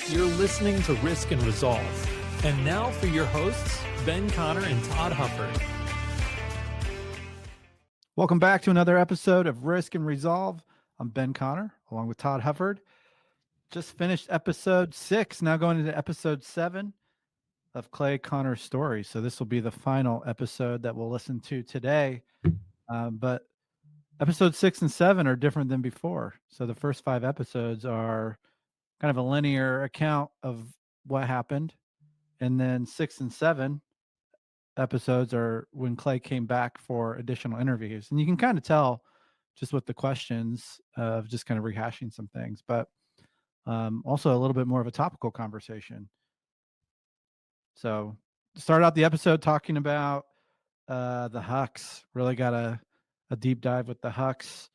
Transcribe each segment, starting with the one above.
You're listening to Risk and Resolve. And now for your hosts, Ben Connor and Todd Hufford. Welcome back to another episode of Risk and Resolve. I'm Ben Connor, along with Todd Hufford. Just finished episode 6, now going into episode 7 of Clay Connor's story. So this will be the final episode that we'll listen to today. But episode 6 and 7 are different than before. So the first 5 episodes are kind of a linear account of what happened. And then 6 and 7 episodes are when Clay came back for additional interviews. And you can kind of tell just with the questions of just kind of rehashing some things, but also a little bit more of a topical conversation. So start out the episode talking about the Hucks. Really got a deep dive with the Hucks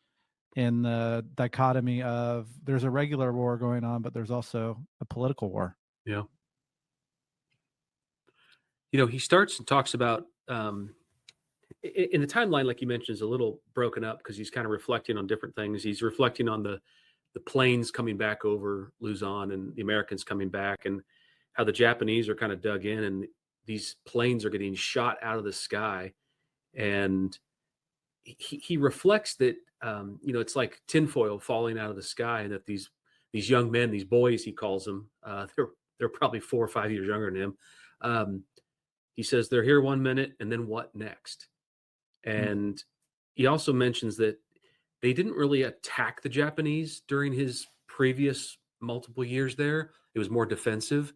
in the dichotomy of there's a regular war going on, but there's also a political war. Yeah. You know, he starts and talks about in the timeline, like you mentioned, is a little broken up because he's kind of reflecting on different things. He's reflecting on the planes coming back over Luzon and the Americans coming back, and how the Japanese are kind of dug in, and these planes are getting shot out of the sky. And he reflects that you know, it's like tinfoil falling out of the sky, and that these young men, these boys, he calls them, they're probably 4 or 5 years younger than him. He says they're here 1 minute, and then what next? And he also mentions that they didn't really attack the Japanese during his previous multiple years there. It was more defensive,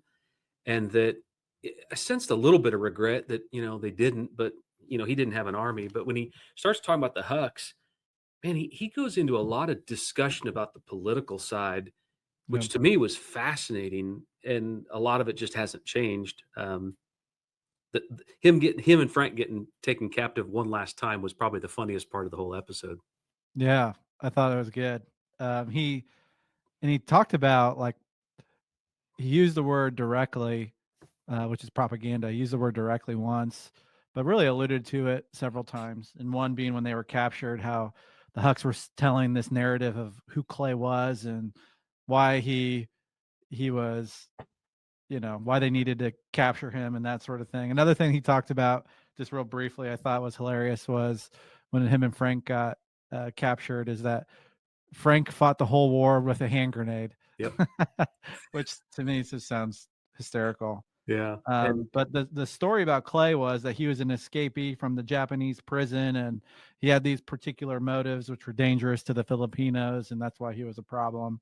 and that I sensed a little bit of regret that, you know, they didn't, but, you know, he didn't have an army. But when he starts talking about the Hucks, man, he goes into a lot of discussion about the political side, which to me was fascinating. And a lot of it just hasn't changed. Him and Frank getting taken captive one last time was probably the funniest part of the whole episode. Yeah, I thought it was good. He talked about, like, he used the word directly, which is propaganda. He used the word directly once, but really alluded to it several times. And one being when they were captured, how the Hucks were telling this narrative of who Clay was and why he was, you know, why they needed to capture him and that sort of thing. Another thing he talked about, just real briefly, I thought was hilarious, was when him and Frank got captured, is that Frank fought the whole war with a hand grenade. Yep. Which to me just sounds hysterical. Yeah. But the story about Clay was that he was an escapee from the Japanese prison, and he had these particular motives which were dangerous to the Filipinos, and that's why he was a problem.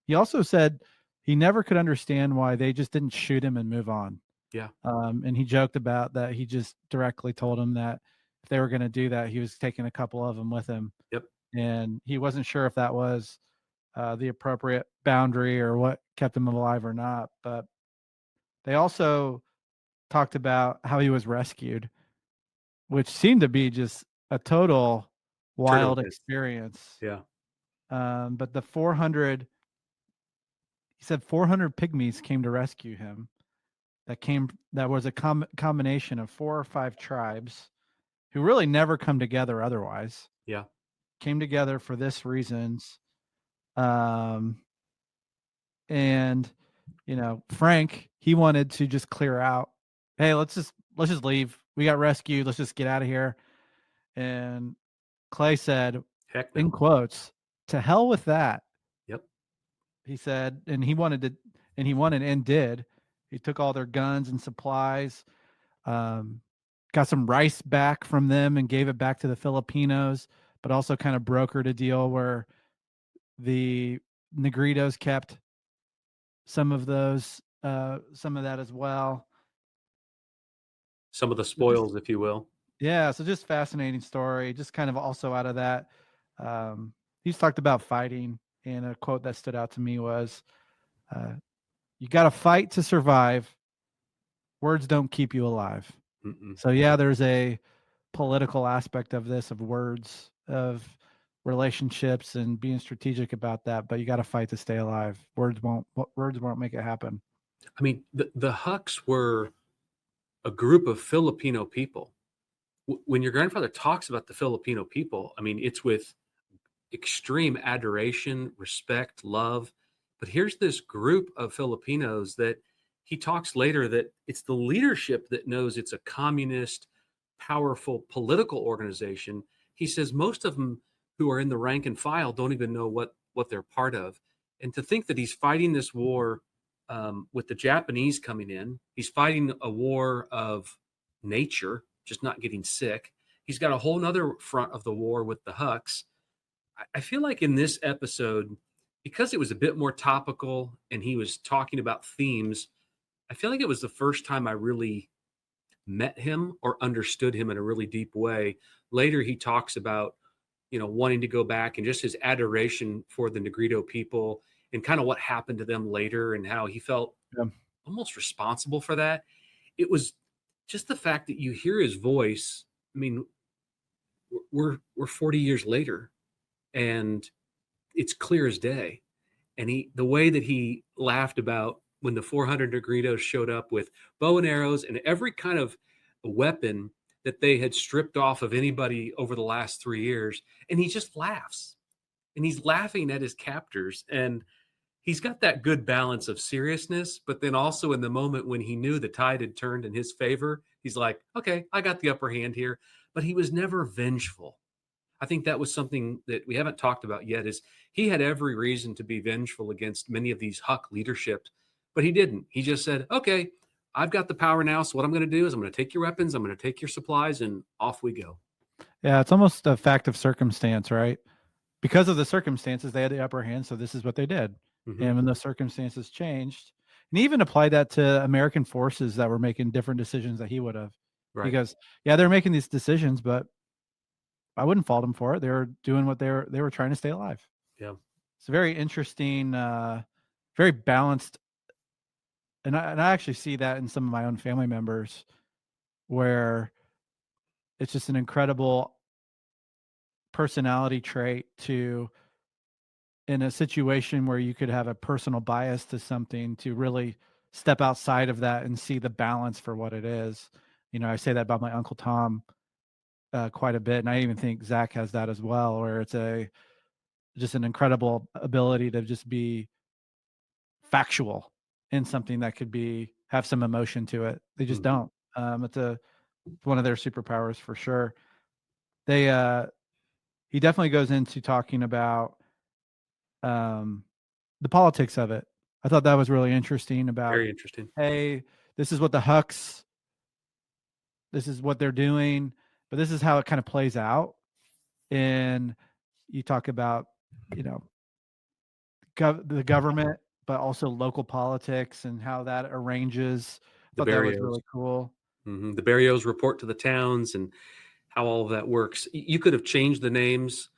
He also said he never could understand why they just didn't shoot him and move on. Yeah. And he joked about that. He just directly told him that if they were going to do that, he was taking a couple of them with him. Yep. And he wasn't sure if that was the appropriate boundary or what kept him alive or not. But they also talked about how he was rescued, which seemed to be just a total wild experience. Yeah. But the 400, he said 400 pygmies came to rescue him. That was a combination of 4 or 5 tribes who really never come together otherwise. Yeah. Came together for this reasons. And, you know, Frank, he wanted to just clear out. Hey, let's just leave. We got rescued. Let's just get out of here. And Clay said, heck no. in quotes, to hell with that. Yep. He said, and he wanted and did. He took all their guns and supplies, got some rice back from them and gave it back to the Filipinos, but also kind of brokered a deal where the Negritos kept some of those, some of that as well. Some of the spoils, if you will. Yeah, so just fascinating story. Just kind of also out of that, he's talked about fighting, and a quote that stood out to me was, you got to fight to survive. Words don't keep you alive. Mm-mm. So yeah, there's a political aspect of this, of words, of relationships, and being strategic about that, but you got to fight to stay alive. Words won't make it happen. I mean, the Hucks were a group of Filipino people. When your grandfather talks about the Filipino people, I mean, it's with extreme adoration, respect, love. But here's this group of Filipinos that he talks later that it's the leadership that knows it's a communist, powerful political organization. He says most of them who are in the rank and file don't even know what they're part of. And to think that he's fighting this war with the Japanese coming in, he's fighting a war of nature, just not getting sick. He's got a whole nother front of the war with the Hucks. I feel like in this episode, because it was a bit more topical and he was talking about themes, I feel like it was the first time I really met him or understood him in a really deep way. Later, he talks about, wanting to go back and just his adoration for the Negrito people and kind of what happened to them later and how he felt Yeah. almost responsible for that. It was just the fact that you hear his voice. I mean, we're 40 years later and it's clear as day. And the way that he laughed about when the 400 Negritos showed up with bow and arrows and every kind of weapon that they had stripped off of anybody over the last 3 years. And he just laughs and he's laughing at his captors. And he's got that good balance of seriousness, but then also in the moment when he knew the tide had turned in his favor, he's like, okay, I got the upper hand here. But he was never vengeful. I think that was something that we haven't talked about yet is he had every reason to be vengeful against many of these Huck leaderships, but he didn't. He just said, okay, I've got the power now. So what I'm going to do is I'm going to take your weapons, I'm going to take your supplies, and off we go. Yeah, it's almost a fact of circumstance, right? Because of the circumstances, they had the upper hand, so this is what they did. Mhm. And when the circumstances changed, and he even applied that to American forces that were making different decisions that he would have. Right. Because yeah, they're making these decisions, but I wouldn't fault them for it. They were doing what they were trying to stay alive. Yeah. It's very interesting, very balanced, and I actually see that in some of my own family members, where it's just an incredible personality trait to, in a situation where you could have a personal bias to something, to really step outside of that and see the balance for what it is. I say that about my Uncle Tom quite a bit, and I even think Zach has that as well, where it's just an incredible ability to just be factual in something that could have some emotion to it. They just Mhm. don't. It's one of their superpowers for sure. He definitely goes into talking about um, the politics of it. I thought that was really interesting about, Very interesting. hey, this is what the Hucks, this is what they're doing, but this is how it kind of plays out. And you talk about, you know, the government, but also local politics and how that arranges. I The thought that was Barrios. really cool. The Barrios report to the towns and how all of that works. You could have changed the names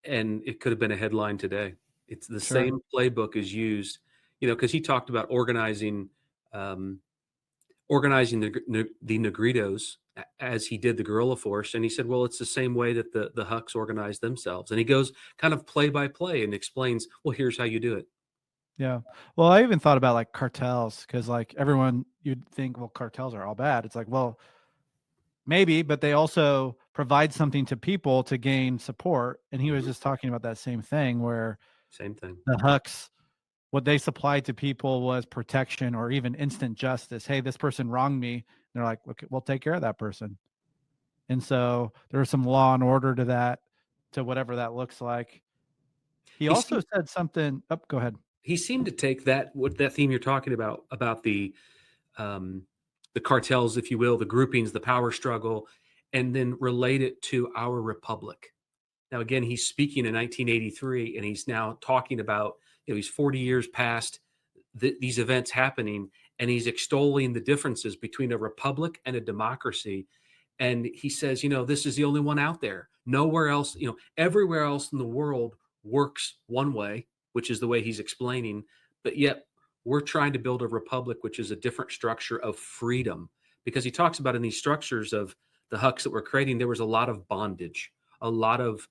and it could have been a headline today. It's the Sure. same playbook is used, because he talked about um, organizing the Negritos as he did the guerrilla force, and he said, "Well, it's the same way that the Hucks organized themselves." And he goes kind of play by play and explains, "Well, here's how you do it." Yeah. Well, I even thought about like cartels, because like everyone, you'd think, well, cartels are all bad. It's like, well, maybe, but they also provide something to people to gain support. And he was Mhm. just talking about that same thing, where Same thing. the Hucks, what they supplied to people was protection or even instant justice. Hey, this person wronged me. And they're like, okay, we'll take care of that person. And so there was some law and order to that, to whatever that looks like. He He also seemed said something. Oh, go ahead. he seemed to take that theme you're talking about um, the cartels, if you will, the groupings, the power struggle, and then relate it to our republic. Now, again, he's speaking in 1983, and he's now talking about, he's 40 years past these events happening, and he's extolling the differences between a republic and a democracy. And he says, this is the only one out there. Nowhere else, everywhere else in the world works one way, which is the way he's explaining. But yet we're trying to build a republic, which is a different structure of freedom. Because he talks about in these structures of the Hucks that we're creating, there was a lot of bondage, a lot of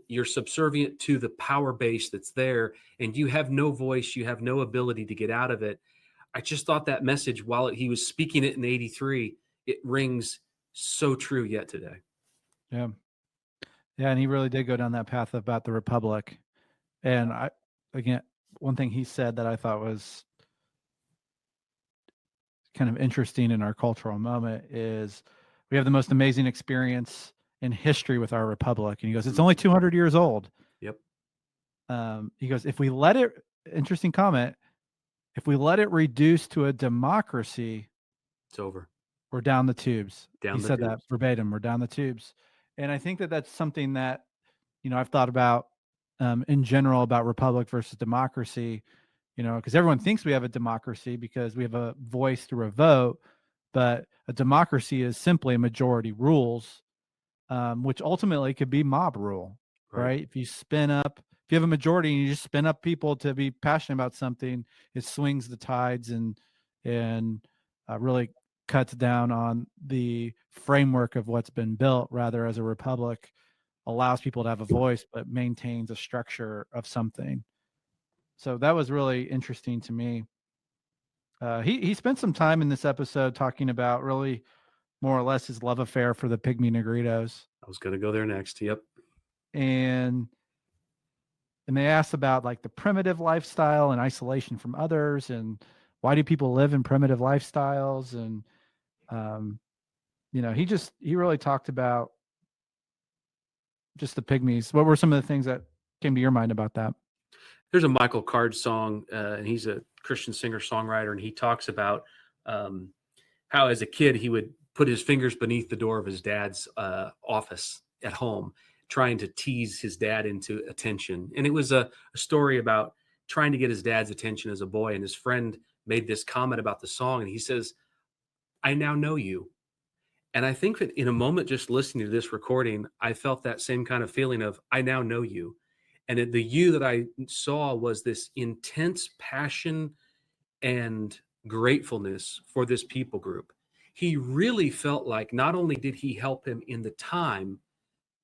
you're subservient to the power base that's there, and you have no voice, you have no ability to get out of it. I just thought that message, while he was speaking it in 83, it rings so true yet today. Yeah. Yeah. And he really did go down that path about the Republic. And again, one thing he said that I thought was kind of interesting in our cultural moment is we have the most amazing experience in history with our republic. And he goes, it's only 200 years old. Yep. He goes, if we let it, interesting comment, if we let it reduce to a democracy, It's over. we're down the tubes. Down He the said that tubes. verbatim, we're down the tubes. And I think that that's something that, I've thought about in general about republic versus democracy, because everyone thinks we have a democracy because we have a voice through a vote, but a democracy is simply majority rules, which ultimately could be mob rule, right? If you have a majority and you just spin up people to be passionate about something, it swings the tides and really cuts down on the framework of what's been built. Rather, as a republic, allows people to have a voice but maintains a structure of something. So that was really interesting to me. He spent some time in this episode talking about really more or less his love affair for the pygmy negritos. I was going to go there next. Yep. And they asked about like the primitive lifestyle and isolation from others, and why do people live in primitive lifestyles? And he really talked about just the pygmies. What were some of the things that came to your mind about that? There's a Michael Card song, and he's a Christian singer-songwriter, and he talks about how as a kid he would put his fingers beneath the door of his dad's office at home, trying to tease his dad into attention. And it was a story about trying to get his dad's attention as a boy. And his friend made this comment about the song, and he says, "I now know you." And I think that in a moment, just listening to this recording, I felt that same kind of feeling of, I now know you. And the you that I saw was this intense passion and gratefulness for this people group. He really felt like not only did he help him in the time,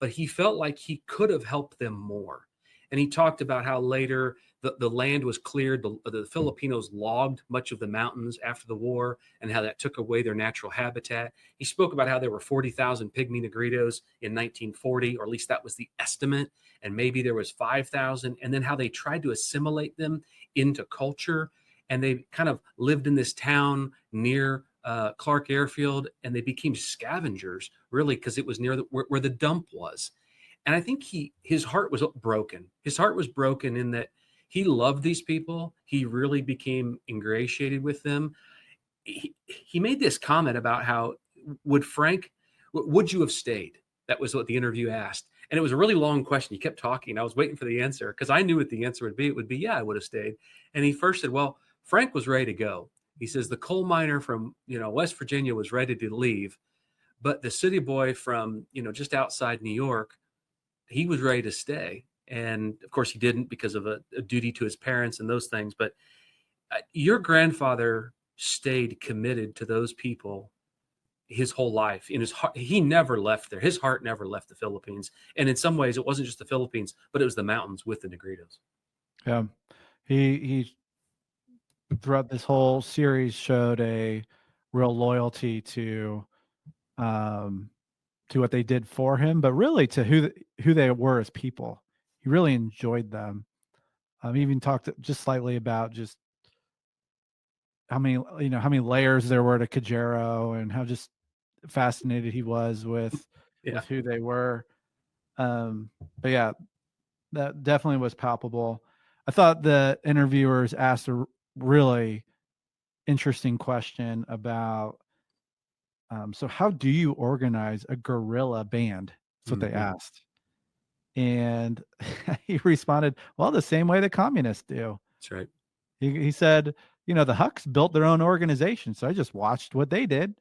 but he felt like he could have helped them more. And he talked about how later the land was cleared. The Filipinos logged much of the mountains after the war and how that took away their natural habitat. He spoke about how there were 40,000 pygmy negritos in 1940, or at least that was the estimate. And maybe there was 5,000. And then how they tried to assimilate them into culture. And they kind of lived in this town near Clark Airfield, and they became scavengers, really, because it was near where the dump was. And I think his heart was broken. His heart was broken in that he loved these people. He really became ingratiated with them. He made this comment about how would you have stayed? That was what the interview asked. And it was a really long question. He kept talking. I was waiting for the answer because I knew what the answer would be. It would be, yeah, I would have stayed. And he first said, well, Frank was ready to go. He says the coal miner from, West Virginia was ready to leave, but the city boy from, just outside New York, he was ready to stay. And of course he didn't because of a duty to his parents and those things. But your grandfather stayed committed to those people his whole life. In his heart, he never left there. His heart never left the Philippines. And in some ways it wasn't just the Philippines, but it was the mountains with the Negritos. Yeah. He throughout this whole series showed a real loyalty to what they did for him, but really to who they were as people. He really enjoyed them. He even talked just slightly about just how many layers there were to Kajero and how just fascinated he was with who they were. But yeah, that definitely was palpable. I thought the interviewers asked a really interesting question about so how do you organize a guerrilla band? That's what they asked. And he responded, well, the same way the communists do. That's right. He said, the Hucks built their own organization. So I just watched what they did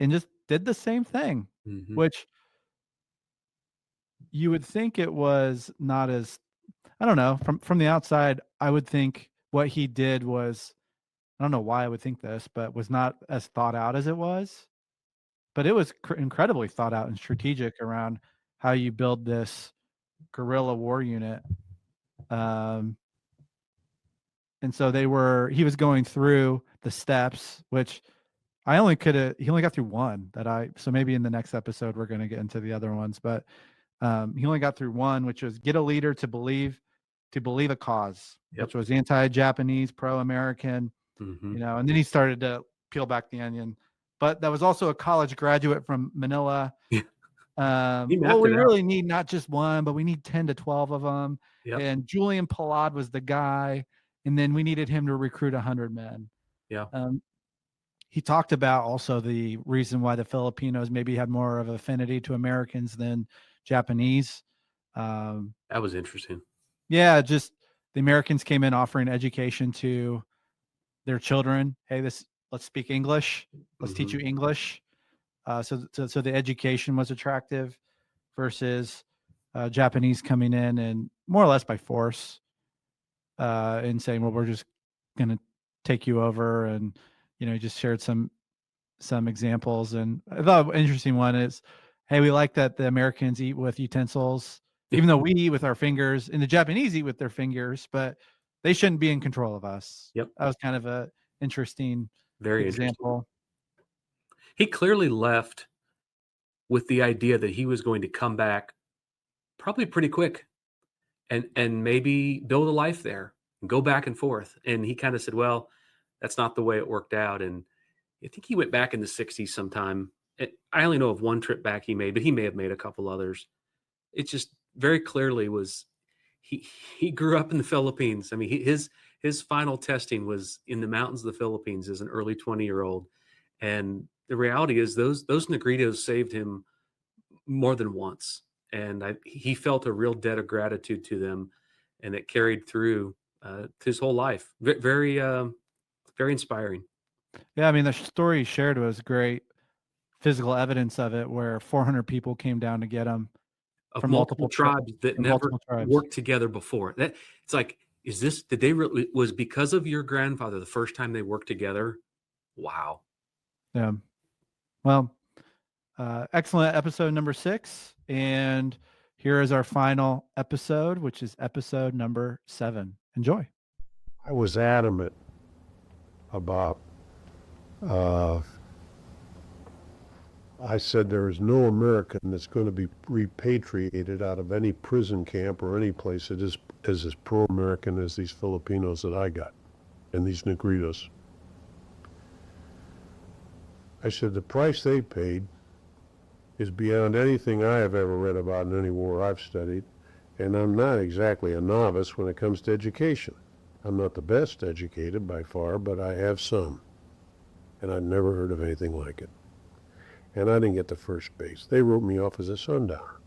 and just did the same thing, which you would think it was not as, I don't know, from the outside, I would think what he did was, I don't know why I would think this, but was not as thought out as it was. But it was incredibly thought out and strategic around how you build this guerrilla war unit. And so he was going through the steps, which he only got through one so maybe in the next episode, we're going to get into the other ones, but he only got through one, which was get a leader to believe to believe a cause, Yep. which was anti-Japanese, pro-American, Mhm. and then he started to peel back the onion. But that was also a college graduate from Manila. Yeah. He Well, mapped we it out. really need not just one, but we need 10 to 12 of them. Yep. And Julian Palad was the guy. And then we needed him to recruit 100 men. Yeah. He talked about also the reason why the Filipinos maybe had more of affinity to Americans than Japanese. That was interesting. Yeah, just the Americans came in offering education to their children. Hey, let's speak English. Let's teach you English. So the education was attractive versus Japanese coming in and more or less by force and saying, well, we're just going to take you over. And, he just shared some examples. And I thought an interesting one is, hey, we like that the Americans eat with utensils, even though we eat with our fingers, and the Japanese eat with their fingers, but they shouldn't be in control of us. Yep. That was kind of a interesting Very example. Interesting. He clearly left with the idea that he was going to come back probably pretty quick and maybe build a life there and go back and forth. And he kind of said, well, that's not the way it worked out. And I think he went back in the 60s sometime. I only know of one trip back he made, but he may have made a couple others. It just very clearly was he grew up in the Philippines. I mean, his final testing was in the mountains of the Philippines as an early 20-year-old. And the reality is those Negritos saved him more than once. And he felt a real debt of gratitude to them, and it carried through his whole life. Very, very inspiring. Yeah, I mean, the story he shared was great. Physical evidence of it, where 400 people came down to get him Of from multiple tribes that never tribes. worked together before. That it's like, did they really, was because of your grandfather the first time they worked together? Wow. Yeah. Well, excellent episode number 6. And here is our final episode, which is episode number 7. Enjoy. I was adamant about, I said there is no American that's going to be repatriated out of any prison camp or any place that is as pro-American as these Filipinos that I got and these Negritos. I said the price they paid is beyond anything I have ever read about in any war I've studied, and I'm not exactly a novice when it comes to education. I'm not the best educated by far, but I have some, and I'd never heard of anything like it. And I didn't get to first base. They wrote me off as a sundowner.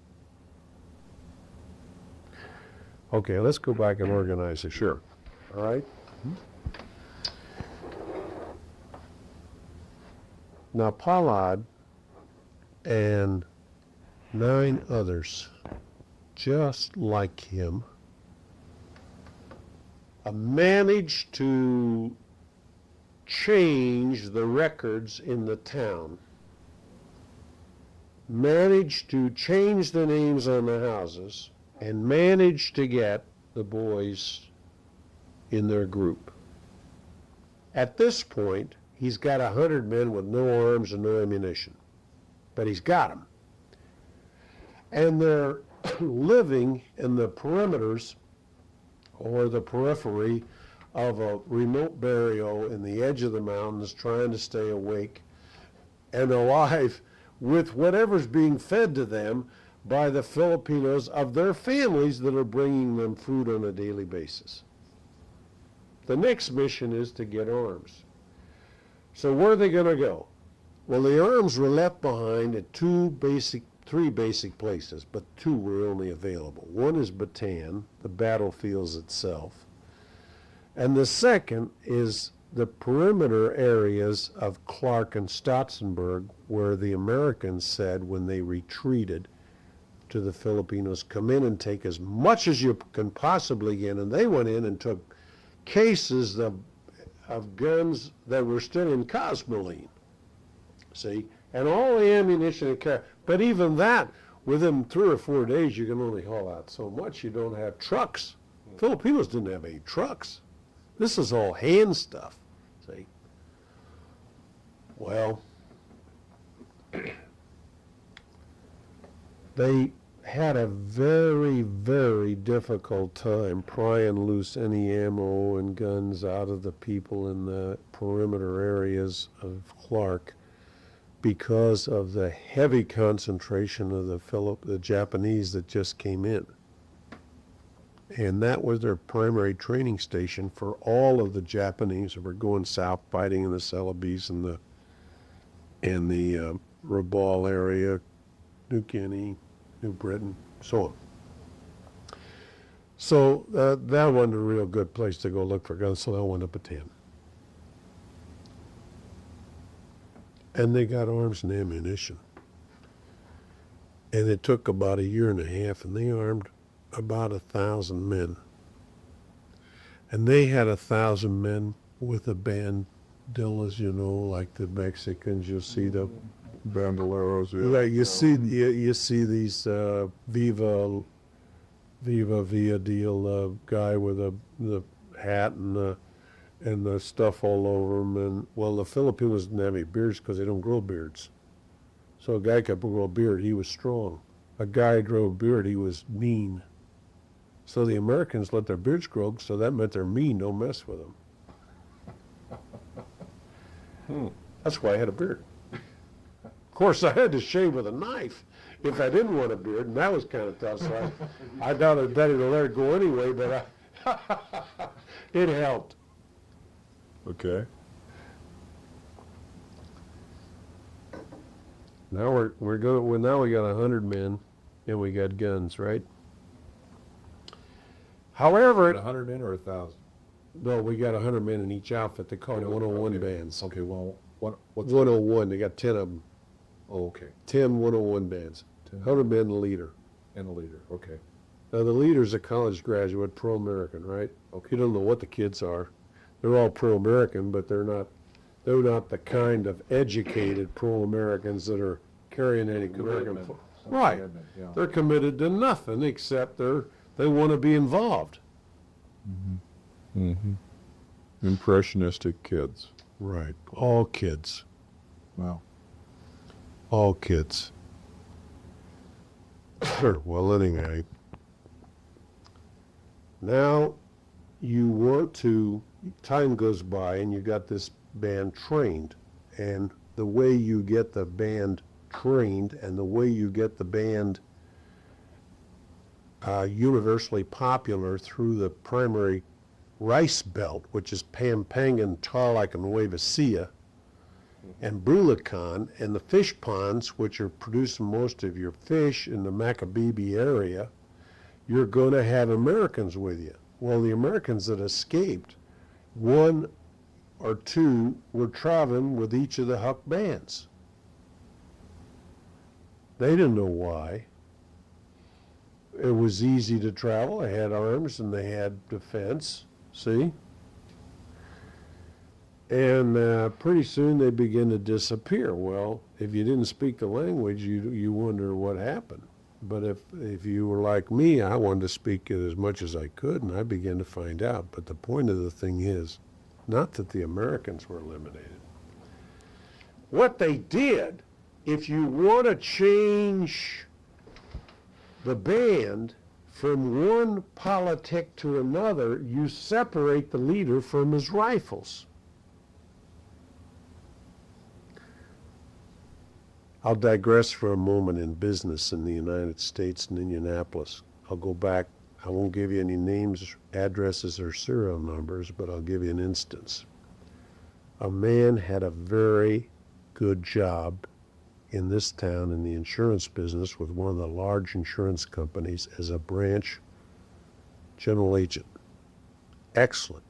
Okay, let's go back and organize this. Sure. All right? Now, Pollard and 9 others just like him managed to change the records in the town, managed to change the names on the houses, and managed to get the boys in their group. At this point, he's got 100 men with no arms and no ammunition, but he's got them. And they're living in the perimeters or the periphery of a remote barrio in the edge of the mountains, trying to stay awake and alive with whatever's being fed to them by the Filipinos of their families that are bringing them food on a daily basis. The next mission is to get arms. So where are they going to go? Well, the arms were left behind at 3 basic places, but 2 were only available. One is Bataan, the battlefields itself, and the second is the perimeter areas of Clark and Stotzenburg, where the Americans said when they retreated to the Filipinos, come in and take as much as you can possibly get, and they went in and took cases of guns that were still in Cosmoline, see, and all the ammunition and car. But even that, within 3 or 4 days, you can only haul out so much. You don't have trucks. Filipinos didn't have any trucks. This is all hand stuff, see. Well, they had a very, very difficult time prying loose any ammo and guns out of the people in the perimeter areas of Clark because of the heavy concentration of the Japanese that just came in. And that was their primary training station for all of the Japanese who were going south fighting in the Celebes and the Rabaul area, New Guinea, New Britain, so on. So that wasn't a real good place to go look for guns, so that went up a 10. And they got arms and ammunition. And it took about a year and a half, and they armed about 1,000 men. And they had 1,000 men with a bandillas, you know, like the Mexicans. You'll see the Bandoleros, yeah. like you see these Viva Via deal guy with the hat and the stuff all over him. And well, the Filipinos didn't have any beards because they don't grow beards. So a guy could grow a beard, he was strong. A guy grew a beard, he was mean. So the Americans let their beards grow, so that meant they're mean. Don't mess with them. That's why I had a beard. Of course, I had to shave with a knife if I didn't want a beard, and that was kind of tough. So I doubt I'd better to let it go anyway, but it helped. Okay. Now now we got 100 men, and we got guns, right? However, 100 men or 1,000? no, we got 100 men in each outfit. They call it 101 bands. Okay, well, what's 101, they got 10 of them. Oh, okay. 10 101 bands. 10. 100 men, the leader. And a leader, okay. Now, the leader's a college graduate, pro-American, right? Okay. You don't know what the kids are. They're all pro-American, but they're not the kind of educated pro-Americans that are carrying any American. Commitment. Right. Commitment, yeah. They're committed to nothing except they want to be involved. Mm-hmm. Impressionistic kids. Right. All kids. Wow. All kids. Well, anyway. Now you want to, time goes by and you got this band trained. And the way you get the band trained and the way you get the band universally popular through the primary rice belt, which is Pampanga, Tarlac, and Nueva Ecija, and Bulacan, and the fish ponds, which are producing most of your fish in the Macabebe area, you're going to have Americans with you. Well, the Americans that escaped, one or two were traveling with each of the Huck bands. They didn't know why. It was easy to travel. They had arms and they had defense. See? And pretty soon they begin to disappear. Well, if you didn't speak the language, you wonder what happened. But if you were like me, I wanted to speak it as much as I could, and I began to find out. But the point of the thing is, not that the Americans were eliminated. What they did, if you want to change the band from one politic to another, you separate the leader from his rifles. I'll digress for a moment in business in the United States and Indianapolis. I'll go back. I won't give you any names, addresses, or serial numbers, but I'll give you an instance. A man had a very good job in this town in the insurance business with one of the large insurance companies as a branch general agent. Excellent.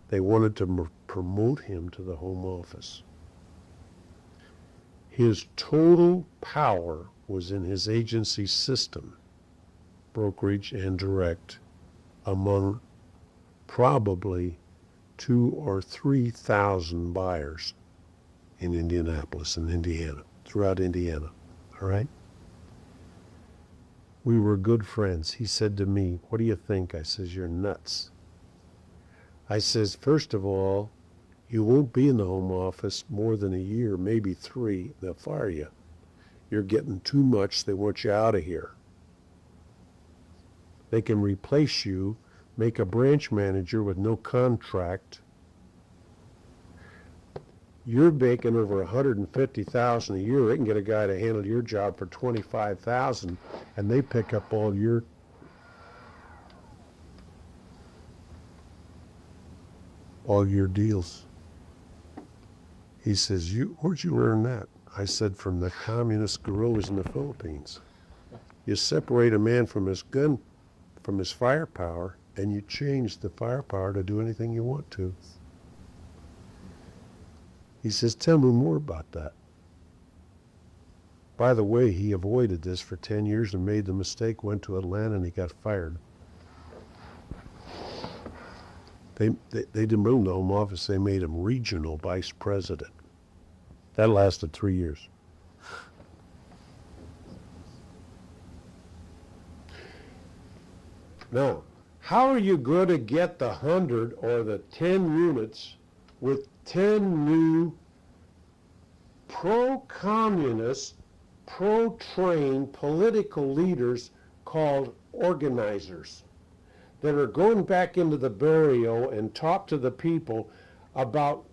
They wanted to promote him to the home office. His total power was in his agency system, brokerage and direct, among probably 2,000 or 3,000 buyers in Indianapolis and Indiana, throughout Indiana, all right? We were good friends. He said to me, "What do you think?" I says, "You're nuts." I says, "First of all, you won't be in the home office more than a year, maybe 3. They'll fire you. You're getting too much. They want you out of here." They can replace you, make a branch manager with no contract. You're making over $150,000 a year. They can get a guy to handle your job for $25,000, and they pick up all your deals. He says, where'd you learn that? I said, from the communist guerrillas in the Philippines. You separate a man from his gun, from his firepower, and you change the firepower to do anything you want to. He says, tell me more about that. By the way, he avoided this for 10 years and made the mistake, went to Atlanta, and he got fired. They didn't move him to the Home Office. They made him regional vice president. That lasted 3 years. Now, how are you going to get the 100 or the 10 units with 10 new pro-communist, pro-trained political leaders called organizers that are going back into the barrio and talk to the people about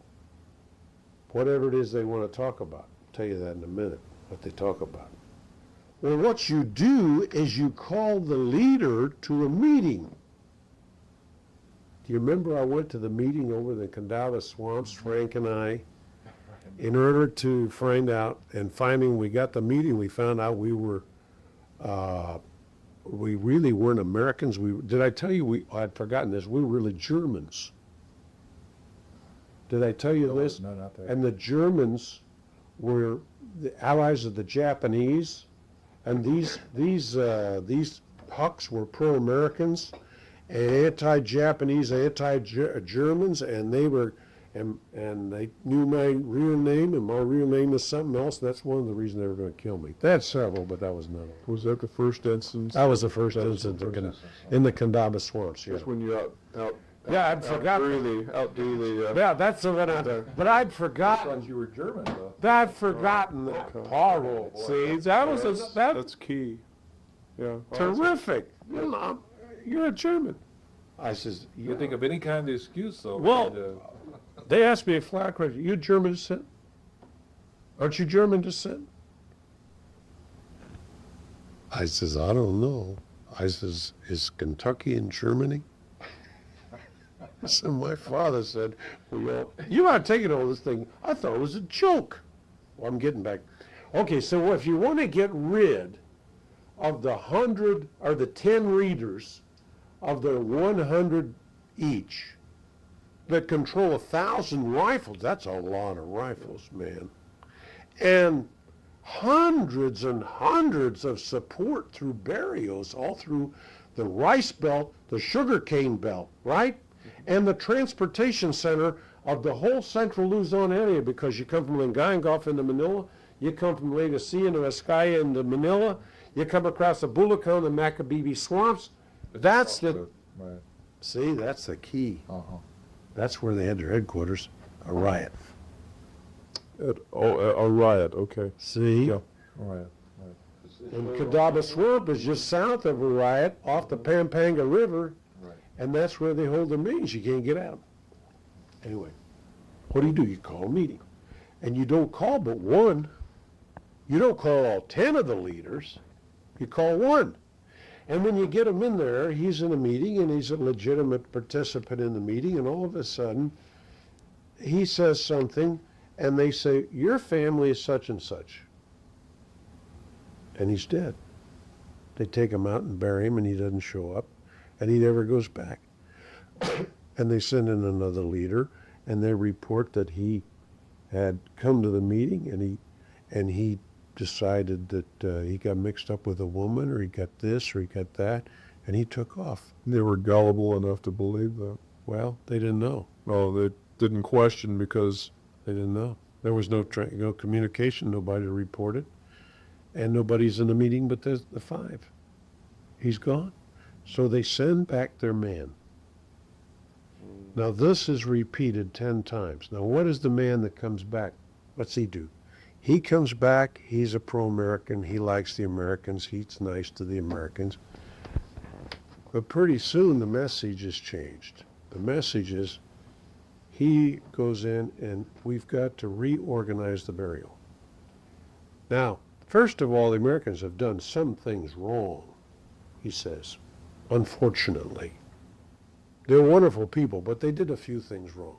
whatever it is they want to talk about? I'll tell you that in a minute, what they talk about. Well, what you do is you call the leader to a meeting. Do you remember I went to the meeting over the Condava Swamps, Frank and I, in order to find out, and finding we got the meeting, we found out we were, we really weren't Americans. Did I tell you, I'd forgotten this, we were really Germans. Did I tell you this? No, not that. And the Germans were the allies of the Japanese, and these Hucks were pro-Americans and anti-Japanese, anti-Germans, and they were, and they knew my real name, and my real name is something else. That's one of the reasons they were going to kill me. They had several, but that was none of them. Was that the first instance? That was the first instance in the Condava Swamps. Yeah. That's when you Yeah, I'd forgotten. outdo the. Yeah, that's the one. But I'd forgotten. You were German, though. I'd forgotten that part. See, that was That's key. Yeah. terrific. You're a German. I says, You can think of any kind of excuse, though. Well, they asked me a flat question. You German descent? Aren't you German descent? I says, I don't know. I says, is Kentucky in Germany? So my father said, well, you are taking all this thing. I thought it was a joke. Well, I'm getting back. Okay, so if you want to get rid of the 100 or the 10 readers of the 100 each that control 1,000 rifles, that's a lot of rifles, man. And hundreds and hundreds of support through barrios, all through the rice belt, the sugarcane belt, right? And the transportation center of the whole central Luzon area, because you come from Lingayengoff into Manila, you come from Legacy into Vizcaya into Manila, you come across the Bulacan and Macabebe swamps. That's the, Right. see, that's the key. Uh-huh. That's where they had their headquarters, a riot. A riot, okay. See? Yeah. All right. And Cadaba Swamp is just south of a riot off the Pampanga River, Right. and that's where they hold their meetings. You can't get out. Anyway, what do? You call a meeting. And you don't call but one. You don't call all 10 of the leaders. You call one. And when you get him in there, he's in a meeting, and he's a legitimate participant in the meeting, and all of a sudden, he says something, and they say, your family is such and such. And he's dead. They take him out and bury him, and he doesn't show up, and he never goes back. And they send in another leader, and they report that he had come to the meeting, and he decided that he got mixed up with a woman, or he got this, or he got that, and he took off. They were gullible enough to believe that. Well, they didn't know. No, they didn't question because They didn't know. There was no communication, nobody to report it, and nobody's in the meeting but the 5. He's gone. So they send back their man. Now this is repeated 10 times. Now what is the man that comes back? What's he do? He comes back, he's a pro-American, he likes the Americans, he's nice to the Americans. But pretty soon the message has changed. The message is he goes in and we've got to reorganize the burial. Now, first of all, the Americans have done some things wrong, he says, unfortunately. They're wonderful people, but they did a few things wrong.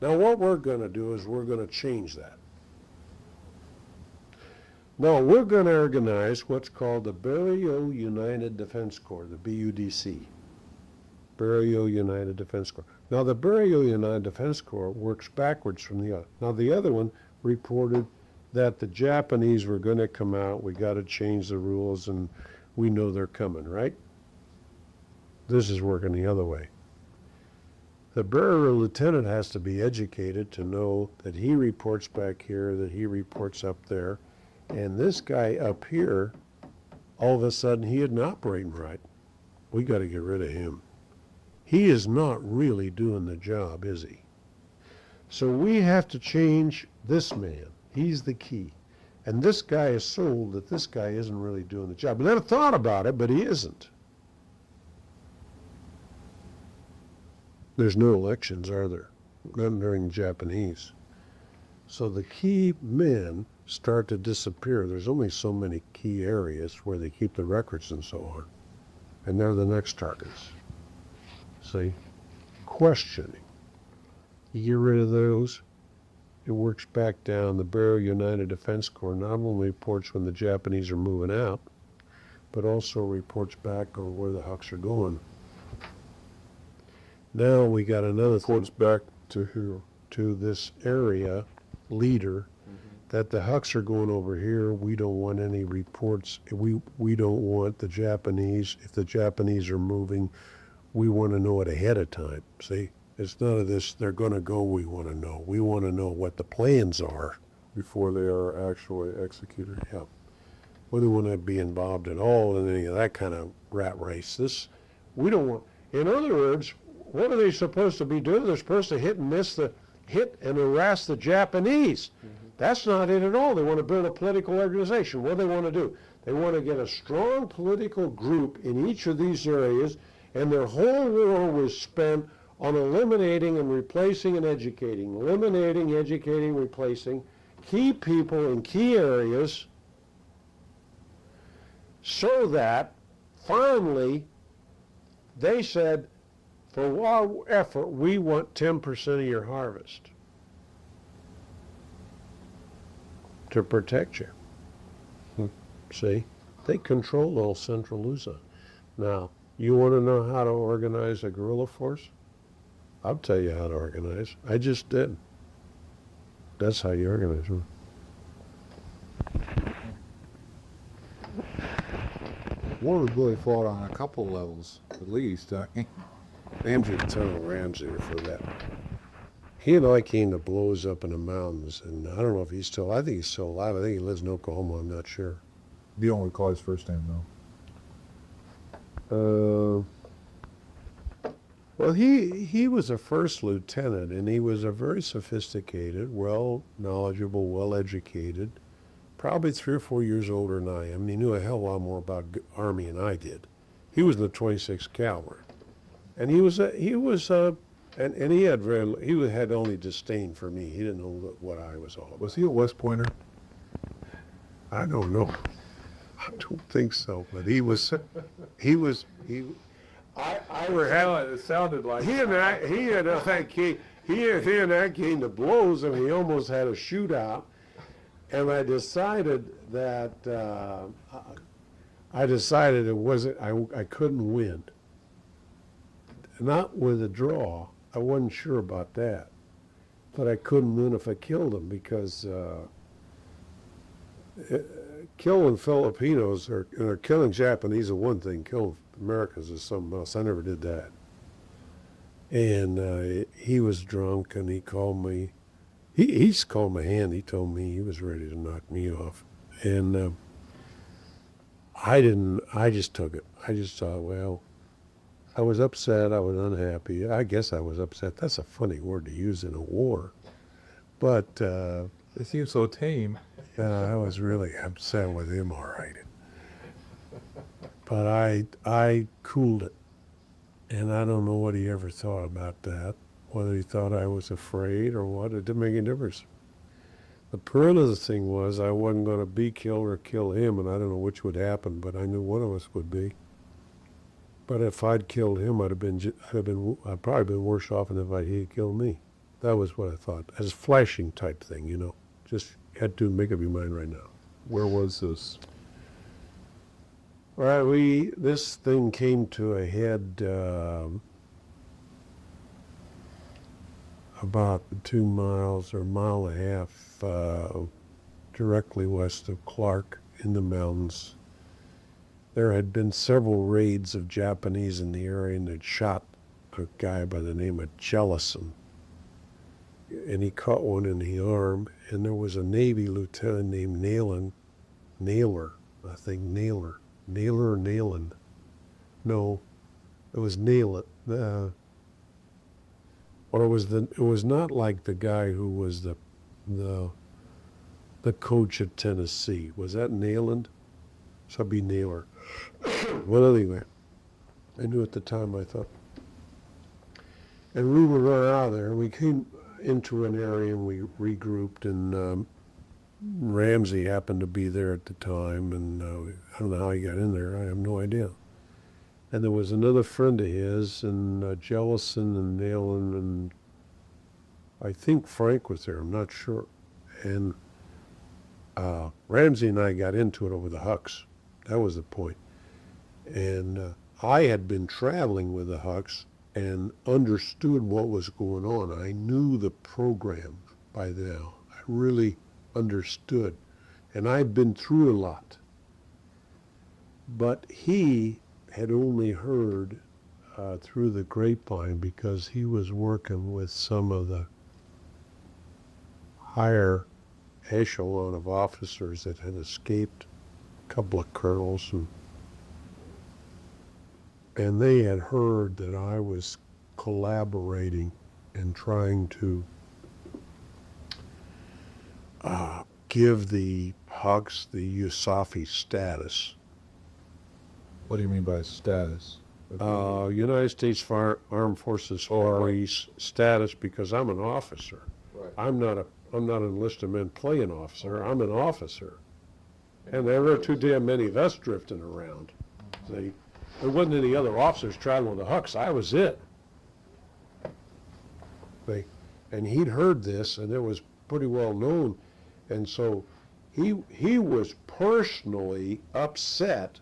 Now, what we're going to do is we're going to change that. No, we're going to organize what's called the Burial United Defense Corps, the BUDC. Burial United Defense Corps. Now, the Burial United Defense Corps works backwards from the other. Now, the other one reported that the Japanese were going to come out, we got to change the rules, and we know they're coming, right? This is working the other way. The burial lieutenant has to be educated to know that he reports back here, that he reports up there, and this guy up here, all of a sudden, he isn't operating right. We got to get rid of him. He is not really doing the job, is he? So we have to change this man. He's the key. And this guy is sold that this guy isn't really doing the job. I never thought about it, but he isn't. There's no elections, are there? None during the Japanese. So the key men start to disappear. There's only so many key areas where they keep the records and so on. And they're the next targets. See? Questioning. You get rid of those, it works back down. The Burial United Defense Corps not only reports when the Japanese are moving out, but also reports back on where the Hucks are going. Now we got another Reports back to who? to this area leader that the Hucks are going over here. We don't want any reports. We don't want the Japanese. If the Japanese are moving, we want to know it ahead of time. See, it's none of this, they're going to go, we want to know. We want to know what the plans are. Before they are actually executed. Yeah. We don't want to be involved at all in any of that kind of rat race. We don't want, in other words, what are they supposed to be doing? They're supposed to hit and harass the Japanese. That's not it at all. They want to build a political organization. What do they want to do? They want to get a strong political group in each of these areas, and their whole war was spent on eliminating and replacing and educating. Eliminating, educating, replacing key people in key areas so that finally they said, for our effort, we want 10% of your harvest to protect you. See? They control all Central Luzon. Now, you want to know how to organize a guerrilla force? I'll tell you how to organize. I just did. That's how you organize them. War was really fought on a couple levels, at least. Ramsey, Tunnel Ramsey for that. He and I came to blows up in the mountains, and I don't know if he's still, I think he's still alive. I think he lives in Oklahoma, I'm not sure. You don't recall his first name, though. Well, he was a first lieutenant, and he was a very sophisticated, well knowledgeable, well educated, probably 3 or 4 years older than I am. And he knew a hell of a lot more about Army than I did. He was in the 26th Cavalry, and he had only disdain for me. He didn't know what I was all about. Was he a West Pointer? I don't know. I don't think so, but he was. It sounded like He and I came to blows, and he almost had a shootout. And I decided that it wasn't. I couldn't win. Not with a draw. I wasn't sure about that, but I couldn't win if I killed him because killing Filipinos or killing Japanese is one thing. Killing Americans is something else. I never did that. And he was drunk, and he called me. He's called my hand. He told me he was ready to knock me off, and I didn't. I just took it. I just thought, well, I was upset. I was unhappy. I guess I was upset. That's a funny word to use in a war, but It seems so tame. I was really upset with him. All right. But I cooled it. And I don't know what he ever thought about that, whether he thought I was afraid or what. It didn't make any difference. The point of the thing was I wasn't going to be killed or kill him, and I don't know which would happen, but I knew one of us would be. But if I'd killed him, I'd probably been worse off than if he'd killed me. That was what I thought, as a flashing type thing, you know. Just had to make up your mind right now. Where was this? All right, this thing came to a head about 2 miles or a mile and a half directly west of Clark in the mountains. There had been several raids of Japanese in the area, and they'd shot a guy by the name of Jellison. And he caught one in the arm, and there was a Navy lieutenant named Naylor, I think Naylor or Nayland. No, it was Naylor. Or it was not like the guy who was the coach at Tennessee. Was that Nayland? So it'd be Naylor. Well, anyway, I knew at the time, I thought. And we would run out of there, and we came into an area and we regrouped, and Ramsey happened to be there at the time, and I don't know how he got in there. I have no idea. And there was another friend of his, and Jellison and Nayland, and I think Frank was there. I'm not sure. And Ramsey and I got into it over the Hucks. That was the point. And I had been traveling with the Hucks and understood what was going on. I knew the program by now. I really understood. And I'd been through a lot. But he had only heard through the grapevine, because he was working with some of the higher echelon of officers that had escaped, a couple of colonels, and they had heard that I was collaborating and trying to give the Hucks the USAFI status. What do you mean by status? United States Armed Forces Police status, because I'm an officer. Right. I'm not an enlisted man playing officer. I'm an officer. And there were too damn many of us drifting around. See, there wasn't any other officers traveling with the Hucks. I was it. And he'd heard this, and it was pretty well known. And so he was personally upset,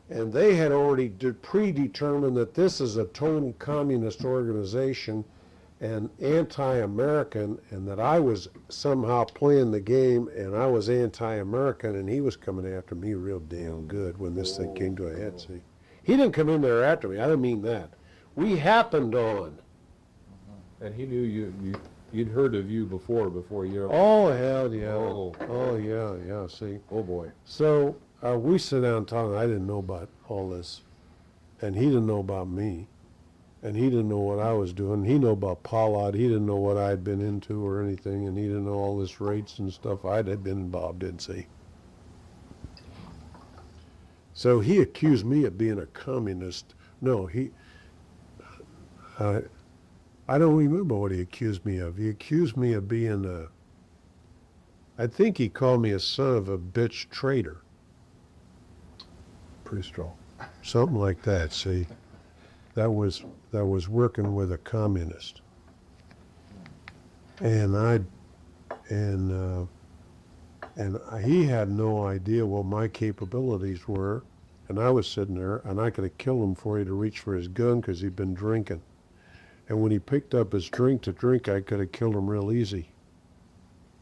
and they had already predetermined that this is a total communist organization and anti-American, and that I was somehow playing the game, and I was anti-American, and he was coming after me real damn good when this thing came to a head, see. He didn't come in there after me. I didn't mean that. We happened on. And he knew you'd heard of you before you... Oh, hell yeah. Oh. Yeah, see. Oh, boy. So we sit down talking. I didn't know about all this, and he didn't know about me, and he didn't know what I was doing. He knew about Pollard. He didn't know what I'd been into or anything, and he didn't know all this rates and stuff I'd had been involved in, see. So he accused me of being a communist. No, I don't remember what he accused me of. He accused me of being I think he called me a son of a bitch traitor. Pretty strong. Something like that, see. That was working with a communist. And he had no idea what my capabilities were, and I was sitting there, and I could have killed him before he'd reached for his gun, because he'd been drinking. And when he picked up his drink to drink, I could have killed him real easy.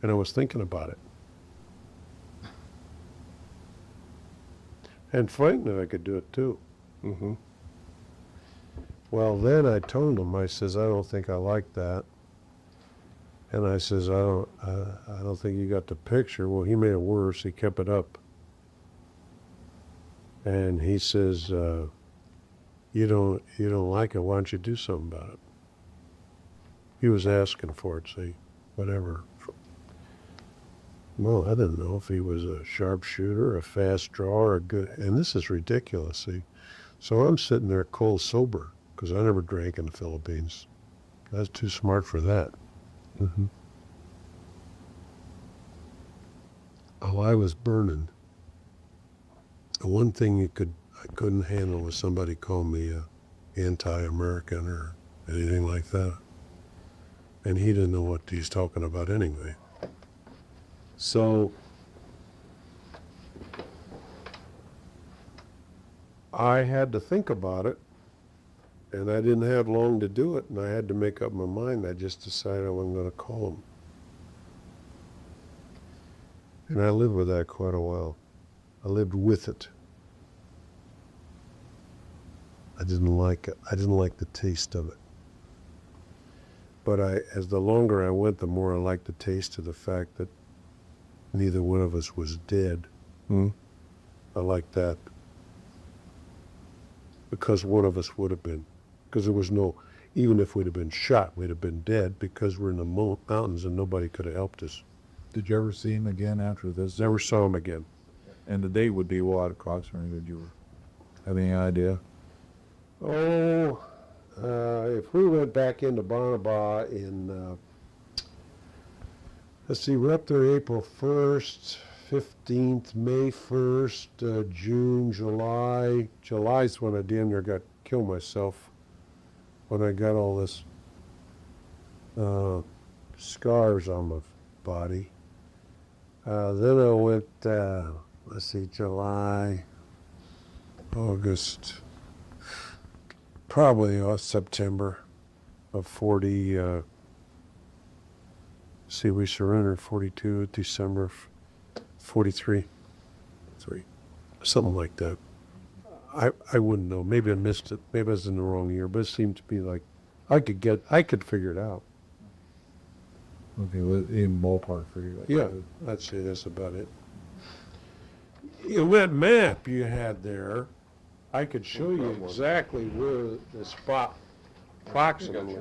And I was thinking about it. And Frank knew I could do it too. Mm-hmm. Well, then I told him, I says, I don't think I like that. And I says, I don't think you got the picture. Well, he made it worse. He kept it up. And he says, you don't like it. Why don't you do something about it? He was asking for it, see, whatever. Well, I didn't know if he was a sharpshooter, a fast drawer, a good. And this is ridiculous. See, so I'm sitting there cold sober because I never drank in the Philippines. I was too smart for that. Mm-hmm. Oh, I was burning. The one thing I couldn't handle was somebody calling me anti-American or anything like that. And he didn't know what he's talking about anyway. So I had to think about it, and I didn't have long to do it, and I had to make up my mind. I just decided I wasn't going to call him. And I lived with that quite a while. I lived with it. I didn't like it. I didn't like the taste of it. But as the longer I went, the more I liked the taste of the fact that neither one of us was dead. I liked that. Because one of us would have been. Because there was no, even if we'd have been shot, we'd have been dead because we're in the mountains and nobody could have helped us. Did you ever see him again after this? Never saw him again. And the date would be what, approximately? Did you have any idea? Oh, if we went back into Banaba in, let's see, we're up there April 1st, 15th, May 1st, June, July. July's when I damn near got killed myself when I got all this scars on my body. Then I went, let's see, July, August, probably September of 40, see, we surrendered 42, December 43, something like that. I wouldn't know. Maybe I missed it. Maybe I was in the wrong year, but it seemed to be like I could figure it out. Okay, well, in ballpark for you. Yeah, that's it. That's about it. That map you had there, I could show you exactly where the spot approximately.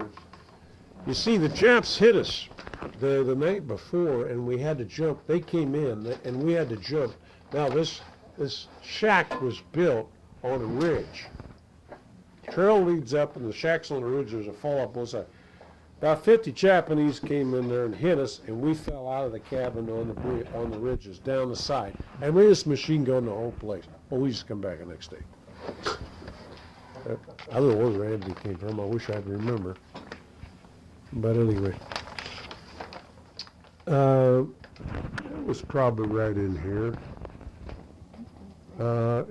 You see, the Japs hit us the night before, and we had to jump. They came in, and we had to jump. Now, this shack was built on a ridge. Trail leads up, and the shack's on the ridge. There's a fall up both sides. About 50 Japanese came in there and hit us, and we fell out of the cabin on the ridges down the side. And we just machine gunned the whole place. Well, we just come back the next day. I don't know where Ramsey came from. I wish I'd remember. But anyway, it was probably right in here.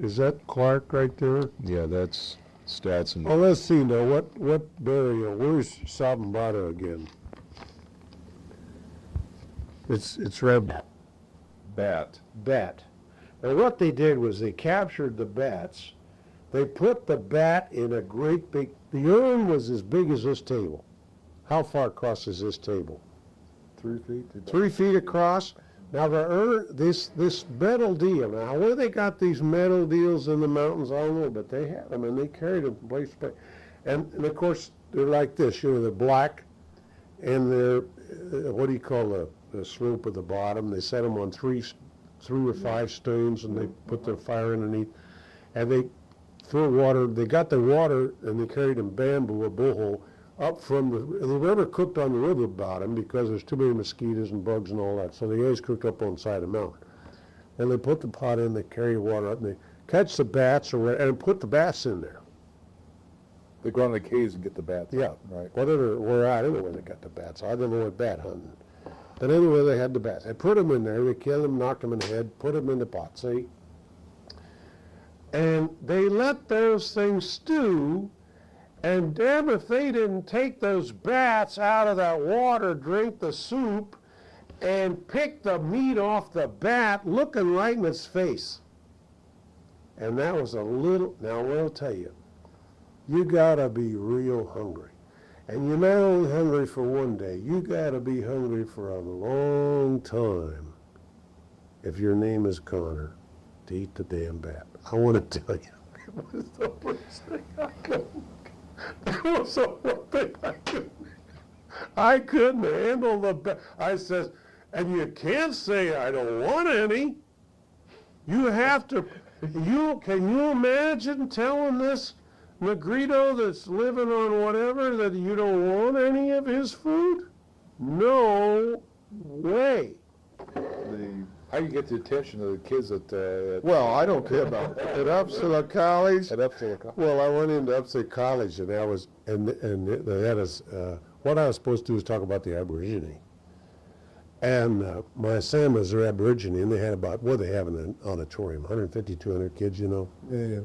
Is that Clark right there? Yeah, that's Statson. Oh, let's see now. What burial? Where's Sabambata again? It's Reb Bat. bat. And what they did was they captured the bats. They put the bat in a great big. The urn was as big as this table. How far across is this table? 3 feet. 3 feet across. Now the urn, this metal deal. Now where they got these metal deals in the mountains, I don't know, but they had them and they carried them from place to place. And of course they're like this. They're black, and they're what do you call the slope at the bottom? They set them on three or five stones, and they put their fire underneath, and they throw water. They got the water and they carried in bamboo, a bullhole, up from the river, cooked on the river bottom because there's too many mosquitoes and bugs and all that. So they always cooked up on the side of the mountain. And they put the pot in, they carry water up, and they catch the bats and put the bats in there. They go on the caves and get the bats. Yeah, Right. where I don't know where they got the bats. I don't know what bat hunting. But anyway, they had the bats. They put them in there, they killed them, knocked them in the head, put them in the pot, see? And they let those things stew. And damn if they didn't take those bats out of that water, drink the soup, and pick the meat off the bat looking right in its face. And that was a little, now I'll tell you, you gotta be real hungry. And you're not only hungry for one day, you gotta be hungry for a long time. If your name is Connor, to eat the damn bat. I want to tell you, it was the worst thing I could. It was the worst thing I couldn't handle the bat. I says, And you can't say, I don't want any. You have to, can you imagine telling this Negrito that's living on whatever that you don't want any of his food? No way. How you get the attention of the kids at Well, I don't care about at Upsala College. at Upsala College? Well, I went into Upstate College, and that was, and they had us. What I was supposed to do was talk about the Aborigine. And my assignments are Aborigine, and they had about, what they have in the auditorium, 150, 200 kids, you know. Yeah.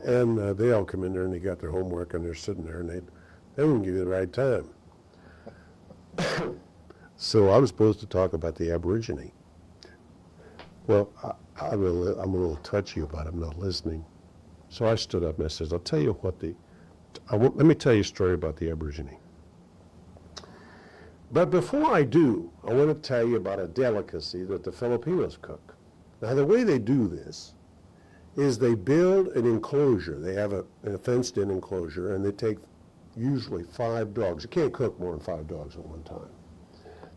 And they all come in there and they got their homework and they're sitting there and they wouldn't give you the right time. So I was supposed to talk about the Aborigine. Well, I'm a little touchy about it. I'm not listening. So I stood up and I said, I'll tell you what let me tell you a story about the Aborigine. But before I do, I want to tell you about a delicacy that the Filipinos cook. Now, the way they do this is they build an enclosure. They have a fenced-in enclosure, and they take usually 5 dogs. You can't cook more than 5 dogs at one time.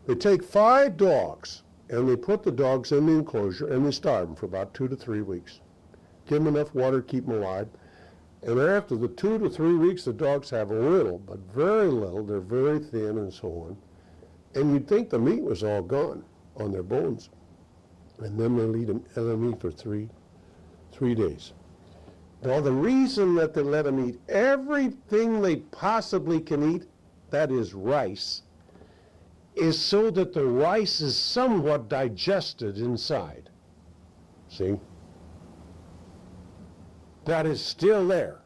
They take 5 dogs, and they put the dogs in the enclosure, and they starve them for about 2 to 3 weeks. Give them enough water to keep them alive. And after the 2 to 3 weeks, the dogs have a little, but very little. They're very thin and so on. And you'd think the meat was all gone on their bones. And then they let them eat for three days. Well, the reason that they let them eat everything they possibly can eat, that is rice, is so that the rice is somewhat digested inside. See? That is still there.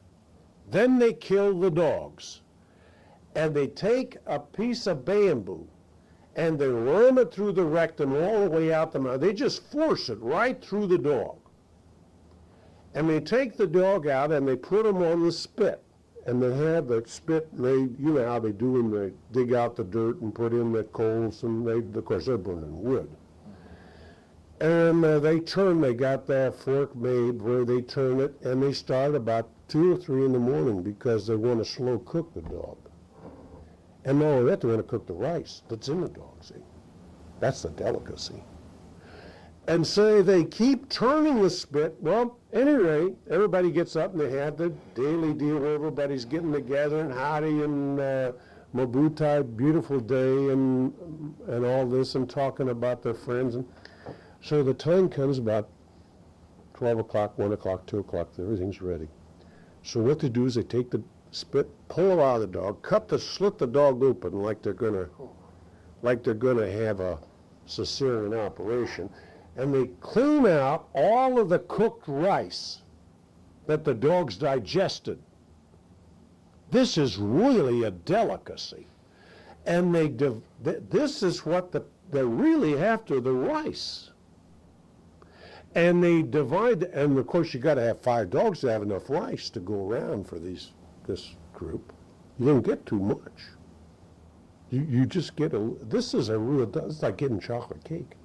Then they kill the dogs. And they take a piece of bamboo and they ram it through the rectum all the way out the mouth. They just force it right through the dog. And they take the dog out and they put him on the spit. And they have the spit, you know how they do them, they dig out the dirt and put in the coals, and of course they're burning wood. And they got that fork made where they turn it, and they start about 2 or 3 in the morning because they want to slow cook the dog. And not only that, they want to cook the rice that's in the dog, see? That's the delicacy. And so they keep turning the spit. Well, at any rate, everybody gets up and they have the daily deal where everybody's getting together and howdy and mabuhay, beautiful day and all this and talking about their friends. And so the time comes about 12 o'clock, 1 o'clock, 2 o'clock, everything's ready. So what they do is they take the spit, pull it out of the dog, slit the dog open like they're gonna have a cesarean operation, and they clean out all of the cooked rice that the dog's digested. This is really a delicacy, and this is what they're really after, the rice. And they divide, and of course you got to have 5 dogs to have enough rice to go around for this group. You don't get too much. You just get it's like getting chocolate cake.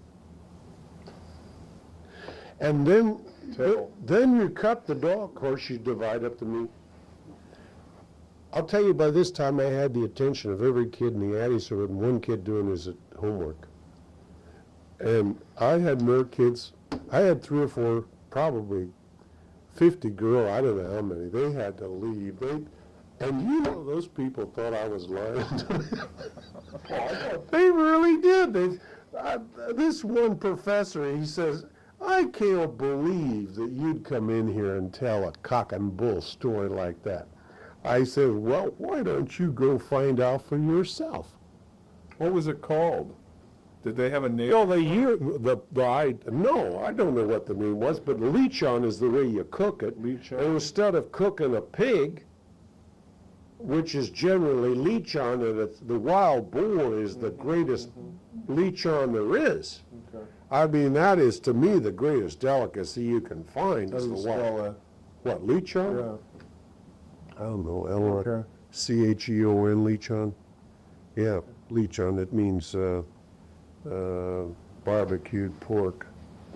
And then you cut the dog, of course you divide up the meat. I'll tell you, by this time I had the attention of every kid in the Addy, so there was one kid doing his homework. And I had more kids. I had 3 or 4, probably 50 girls, I don't know how many. They had to leave. And you know, those people thought I was lying to them. They really did. This one professor, he says, I can't believe that you'd come in here and tell a cock and bull story like that. I said, well, why don't you go find out for yourself? What was it called? Did they have a name? No, I don't know what the name was, but lechon is the way you cook it. Lechon. And instead of cooking a pig, which is generally lechon, and the wild boar is the greatest lechon there is. Okay. I mean, that is, to me, the greatest delicacy you can find. Is the wild. What, lechon? Yeah. I don't know, Okay. Cheon, lechon? Yeah, lechon, it means barbecued pork,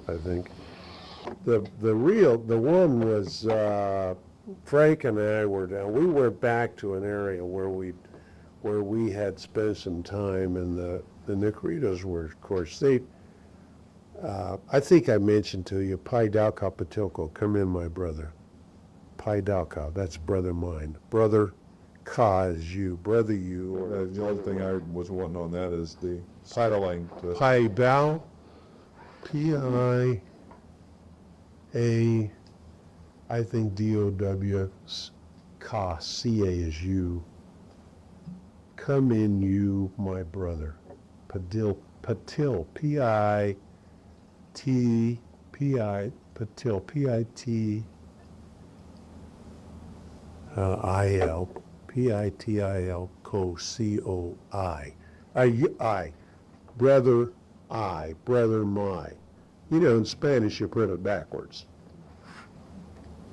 I think. The one was, Frank and I were down, we went back to an area where where we had spent some time, and the Negritos were, of course, they, I think I mentioned to you, Pai Dauka Patilko, come in, my brother. Pai Dauka, that's brother mine. Brother Ka is you, brother you. Or The only thing I was wanting on that is the titling to Pai Bao, P-I-A, I think D-O-W, Ka, C-A is you. Come in, you, my brother. Patil, P-I-T-P-I, Patil, P-I-T-I-L, P-I-T-I-L, Ko, C-O-I. Brother my. You know, in Spanish you print it backwards.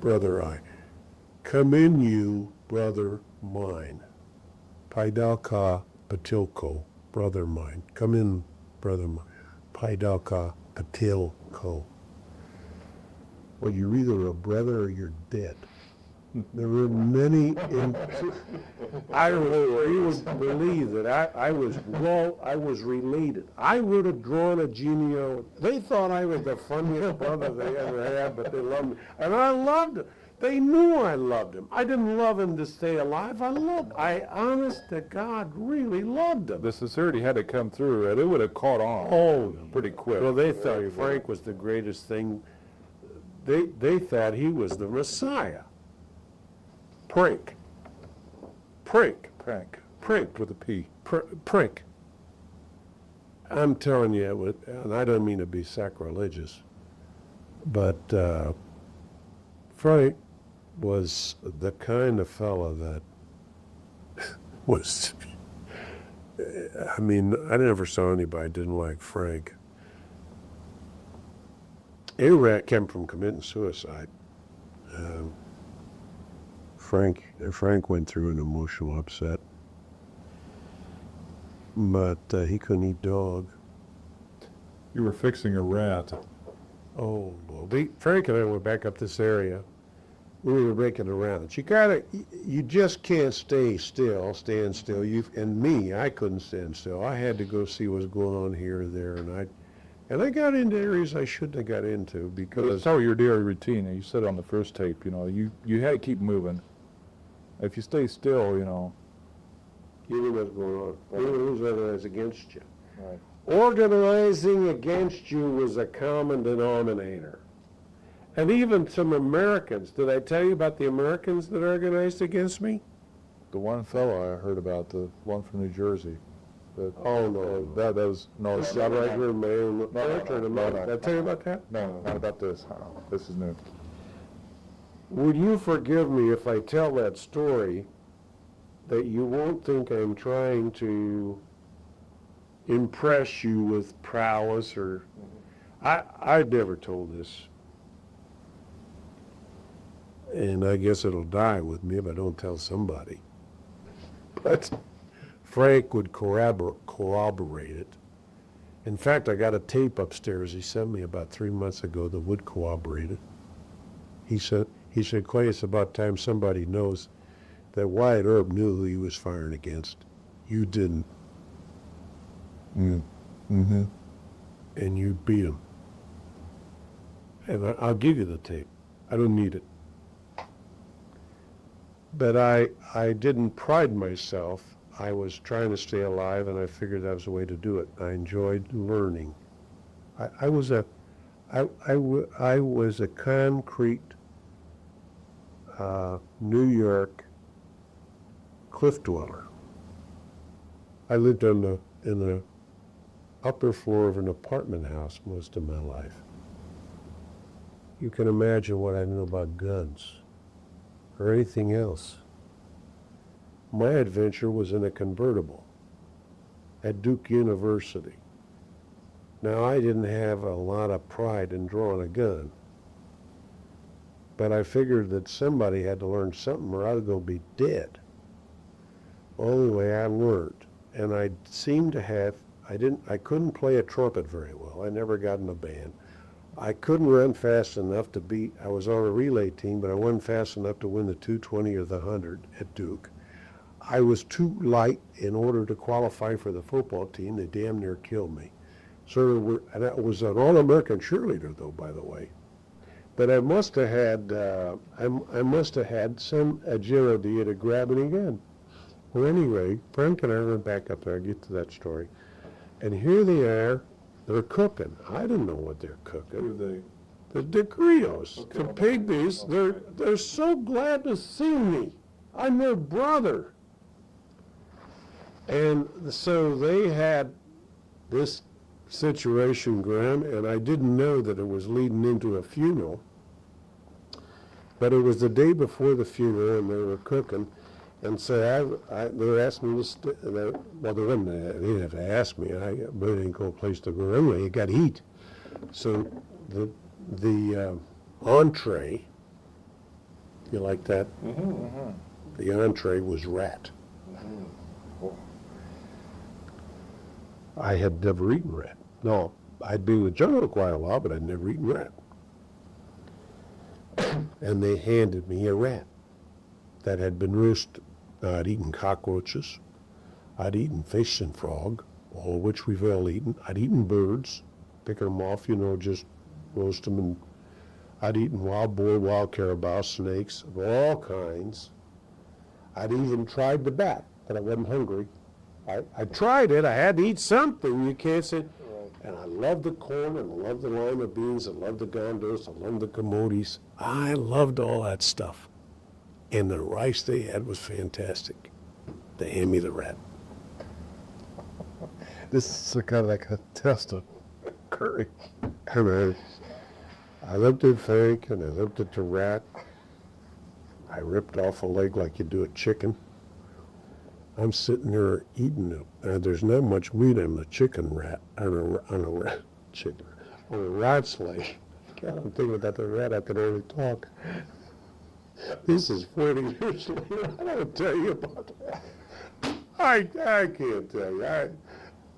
Brother I. Come in, you, brother mine. Paidalka Patilko, brother mine. Come in, brother mine. Paidalka Patilko. Well, you're either a brother or you're dead. There were many, I don't know, you would believe that I was related. I would have drawn a genealogy. They thought I was the funniest brother they ever had, but they loved me. And I loved him. They knew I loved him. I didn't love him to stay alive. I honest to God, really loved him. the sincerity had to come through, and it would have caught on. Oh, pretty quick. well, they thought Frank was the greatest thing. They thought he was the Messiah. Prank. Prank with a P. Prank. I'm telling you, and I don't mean to be sacrilegious, but Frank was the kind of fella that was, I mean, I never saw anybody didn't like Frank. Iraq came from committing suicide. Frank went through an emotional upset, but he couldn't eat dog. You were fixing a rat. Oh, well, Frank and I went back up this area. We were making around. You just can't stand still. And me, I couldn't stand still. I had to go see what's going on here or there, and I got into areas I shouldn't have got into because That's how your daily routine, and you said on the first tape, you know, you had to keep moving. If you stay still, you know. you knew what's going on. You knew who's organized against you. Right. Organizing against you was a common denominator. And even some Americans, did I tell you about the Americans that organized against me? The one fellow I heard about, the one from New Jersey. Oh, no. That was, no, It's not right here in my own No. Did I tell you about that? No, not about this. This is new. Would you forgive me if I tell that story that you won't think I'm trying to impress you with prowess or... I've never told this. And I guess it'll die with me if I don't tell somebody. But Frank would corroborate it. In fact, I got a tape upstairs he sent me about 3 months ago that would corroborate it. He said, Clay, it's about time somebody knows that Wyatt Earp knew who he was firing against. You didn't. Mm-hmm. And you beat him. And I'll give you the tape. I don't need it. But I didn't pride myself. I was trying to stay alive, and I figured that was the way to do it. I enjoyed learning. I was a concrete New York cliff dweller. I lived in the upper floor of an apartment house most of my life. You can imagine what I knew about guns or anything else. My adventure was in a convertible at Duke University. Now, I didn't have a lot of pride in drawing a gun, but I figured that somebody had to learn something or I was going to be dead. Only way I learned, and I seemed to have, I couldn't play a trumpet very well. I never got in a band. I couldn't run fast enough to beat, I was on a relay team, but I wasn't fast enough to win the 220 or the 100 at Duke. I was too light in order to qualify for the football team. They damn near killed me. So and I was an All-American cheerleader, though, by the way. But I must have had I must have had some agility to grab it again. Well, anyway, Frank and I went back up there. I'll get to that story. And here they are. They're cooking. I didn't know what they're cooking. Who are they? The Grios, the pygmies. They're so glad to see me. I'm their brother. And so they had this situation, Graham, and I didn't know that it was leading into a funeral. But it was the day before the funeral, and they were cooking. And so they were asking me to well, they didn't have to ask me. I didn't go a place to go anyway. You got to eat. So the entree, you like that? The entree was rat. I had never eaten rat. No, I'd been with Jungle quite a while, but I'd never eaten rat. And they handed me a rat that had been roasted. I'd eaten cockroaches. I'd eaten fish and frog, all of which we've all eaten. I'd eaten birds, picking them off, just roast them. And I'd eaten wild boar, wild carabao, snakes of all kinds. I'd even tried the bat, but I wasn't hungry. I tried it. I had to eat something. You can't say. And I loved the corn, and I loved the lima beans, I loved the gondos, I loved the camotes. I loved all that stuff. And the rice they had was fantastic. They hand me the rat. This is kind of like a test of courage. I looked at Frank, and I looked at the rat. I ripped off a leg like you do a chicken. I'm sitting there eating it. There's not much meat on the chicken rat, on a rat's leg. God, I'm thinking about the rat. I can only talk. This is 40 years later. I don't tell you about that. I can't tell you.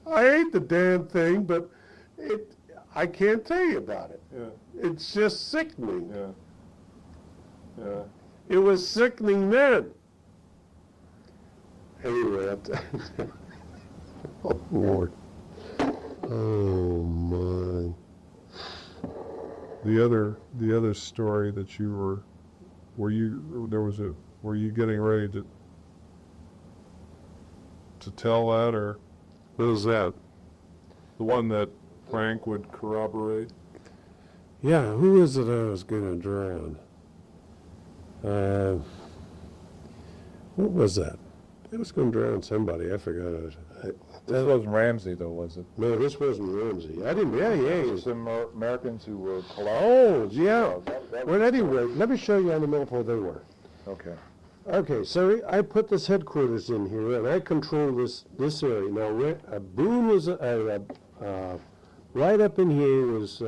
I ate the damn thing, but I can't tell you about it. Yeah. It's just sickening. Yeah. It was sickening then. Anyway, oh Lord. Oh my. The other story that you were you getting ready to tell that, or What was that? the one that Frank would corroborate? Yeah, who is it I was going to drown? What was that? I was going to drown somebody. I forgot it. This wasn't Ramsey, though, was it? No, this wasn't Ramsey. I didn't. Yeah. It was some Americans who were collapsed. Oh, yeah. Well, anyway, let me show you on the map where they were. Okay. Okay, so I put this headquarters in here, and I control this area. Now, Boone was right up in here was.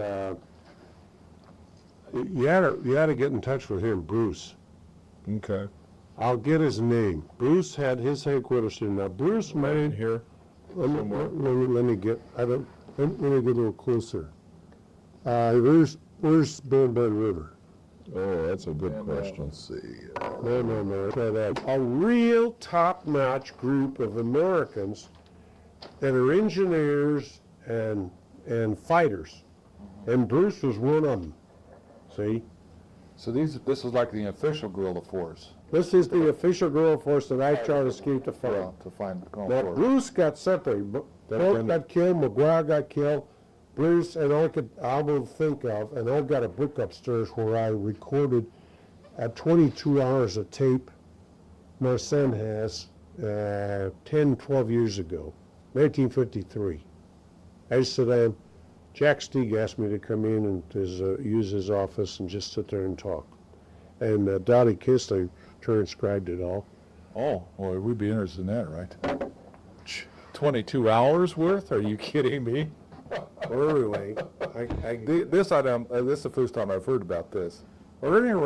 You had to get in touch with him, Bruce. Okay. I'll get his name. Bruce had his headquarters here. Now, Bruce made Here. Let me get. Let me get a little closer. Where's Bend River? Oh, that's a good And, question. let's see. No. Try that. A real top-notch group of Americans that are engineers and fighters, and Bruce was one of them. See, So this is like the official guerrilla force. this is the official guerrilla force that I tried to escape to find. Well, to find Now, Bruce got separated. Polk got killed, McGuire got killed. Bruce, and I will think of, and I've got a book upstairs where I recorded 22 hours of tape. My son has 10, 12 years ago, 1953. I said, Jack Steig asked me to come in and use his office and just sit there and talk. And Dottie Kisley transcribed it all. Oh, well, we'd be interested in that, right? 22 hours worth? Are you kidding me? Well, anyway, This is the first time I've heard about this. I didn't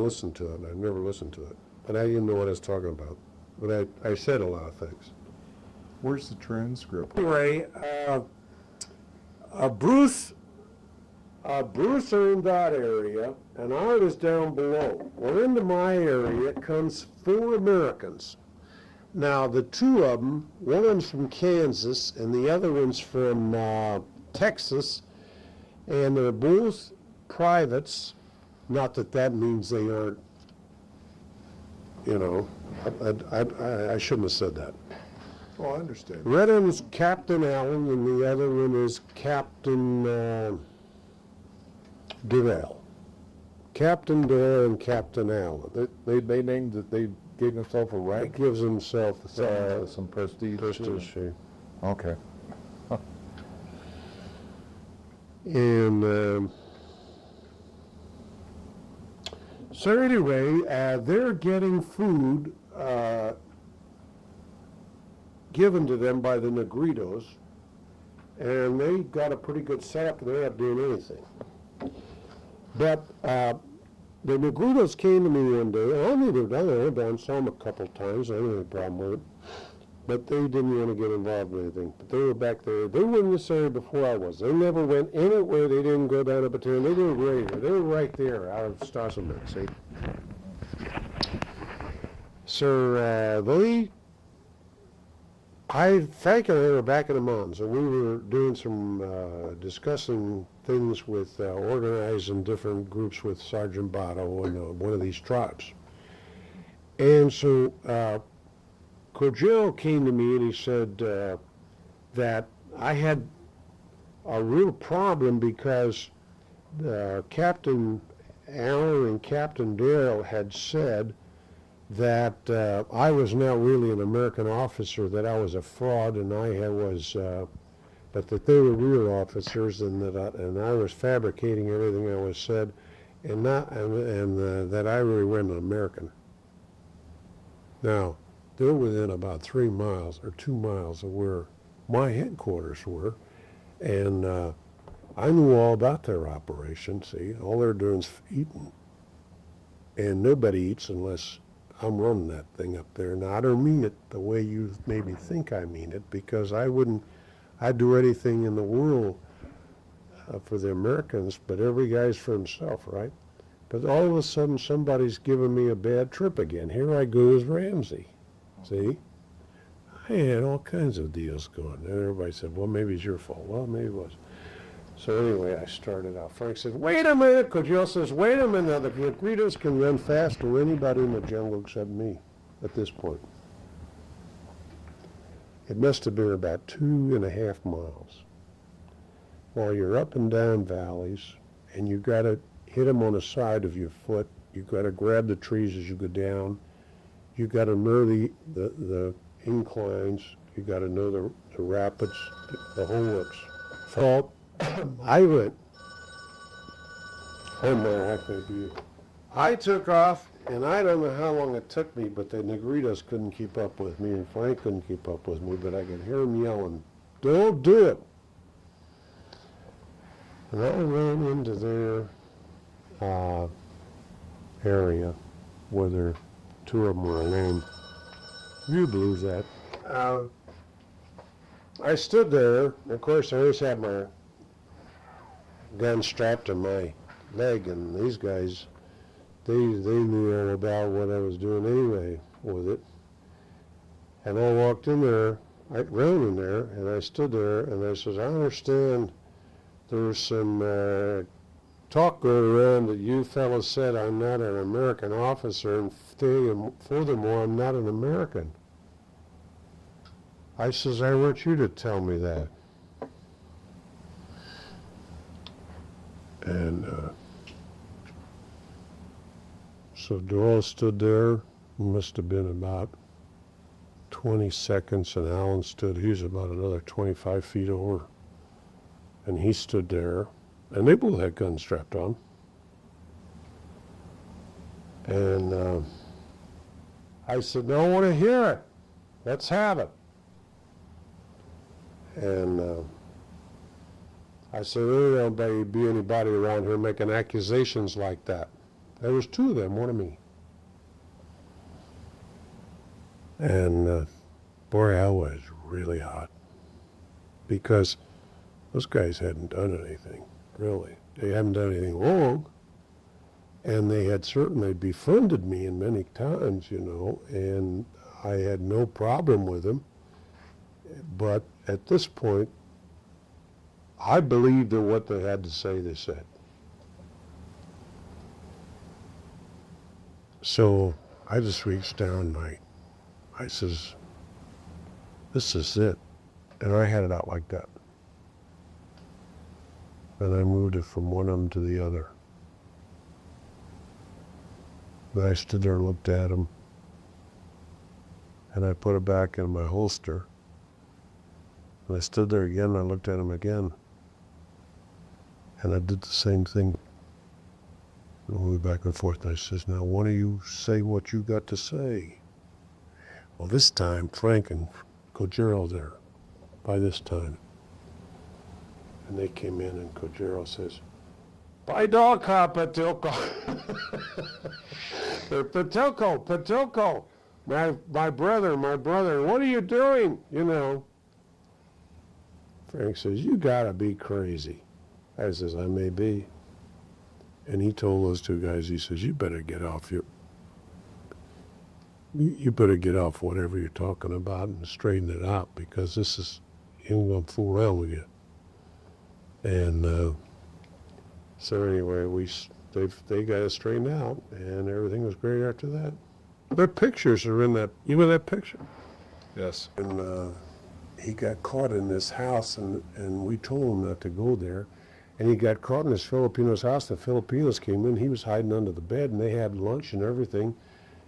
listen to it. I never listened to it. But I didn't know what I was talking about. But I said a lot of things. Where's the transcript? Anyway, Bruce, Bruce earned that area, and I was down below. Well, into my area comes 4 Americans. Now, the 2 of them, one of them's from Kansas, and the other one's from Texas, and they're both privates. Not that that means they aren't, you know, I shouldn't have said that. Oh, I understand. Red one's Captain Allen, and the other one is Captain Durrell. Captain Durrell and Captain Allen. They named it, they gave themselves a It rank, gives himself some prestige. prestige. Okay. And so anyway, they're getting food given to them by the Negritos, and they got a pretty good setup, and they're not doing anything. But the Negritos came to me one day, and I knew they were down there, I saw them a couple of times, I didn't have a problem with it, but they didn't want to get involved in anything. But they were back there, they were in this area before I was. They never went anywhere, they didn't go down to Baton, they didn't go anywhere. They were right there out of Starselman, see? So Frank and I were back in the mountains, and we were doing some discussing things with organizing different groups with Sergeant Bato and one of these tribes. And so Cordell came to me and he said that I had a real problem because Captain Allen and Captain Darrell had said that I was now really an American officer, that I was a fraud, and I was, but that they were real officers, and that I was fabricating everything I was said, and that I really wasn't an American. Now, they're within about 3 miles or 2 miles of where my headquarters were, and I knew all about their operation. See, all they're doing is eating, and nobody eats unless I'm running that thing up there. Now, I don't mean it the way you maybe think I mean it, because I'd do anything in the world for the Americans, but every guy's for himself, right? But all of a sudden, somebody's giving me a bad trip again. Here I go as Ramsey, see? I had all kinds of deals going, and everybody said, well, maybe it's your fault. Well, maybe it was. So anyway, I started out. Frank said, wait a minute. Cordell says, wait a minute. Now, the Negritos can run faster than anybody in the jungle except me at this point. It must have been about 2.5 miles. While you're up and down valleys, and you got to hit them on the side of your foot. You got to grab the trees as you go down. You got to know the inclines. You got to know the rapids, the whole works. So I went, oh my, how can I be? I took off, and I don't know how long it took me, but the Negritos couldn't keep up with me, and Frank couldn't keep up with me, but I could hear them yelling, don't do it. And I ran into their area where 2 of them were alone. You believe that? I stood there, and of course I always had my gun strapped to my leg, and these guys, they knew all about what I was doing anyway with it. And I walked in there, I ran in there, and I stood there, and I says, I understand there's some talk going around that you fellas said I'm not an American officer, and furthermore, I'm not an American. I says, I want you to tell me that. And so Doyle stood there, must have been about 20 seconds, and Alan stood, he was about another 25 feet over. And he stood there, and they both had guns strapped on. And I said, no, I want to hear it. Let's have it. And I said, there'll be anybody around here making accusations like that. There was 2 of them, one of me. And boy, I was really hot, because those guys hadn't done anything. really. They haven't done anything wrong. And they had certainly befriended me in many times, you know, and I had no problem with them. But at this point, I believed that what they had to say, they said. So I just reached down and I says, this is it. And I had it out like that. And I moved it from one of them to the other. And I stood there and looked at him. And I put it back in my holster. And I stood there again and I looked at him again. And I did the same thing. And we went back and forth. And I says, now one of you say what you got to say. Well, this time, Frank and Cojero there, by this time. And they came in and Cojero says, by dog, Patilko. Patilko, my brother, what are you doing? You know. Frank says, you gotta be crazy. I says, I may be. And he told those two guys, he says, you better get off you better get off whatever you're talking about and straighten it out, because this is, he ain't gonna fool around with you. And so anyway, they got it straightened out, and everything was great after that. Their pictures are in that, you know that picture? Yes. And he got caught in this house, and we told him not to go there. And he got caught in this Filipino's house. The Filipinos came in. He was hiding under the bed, and they had lunch and everything.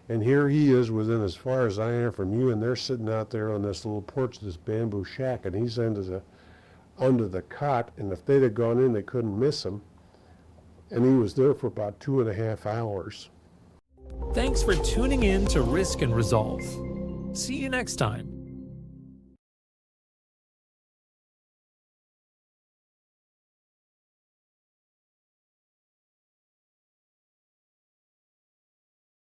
And here he is within as far as I am from you, and they're sitting out there on this little porch, this bamboo shack, and he's under the cot. And if they'd have gone in, they couldn't miss him. And he was there for about 2.5 hours. Thanks for tuning in to Risk and Resolve. See you next time.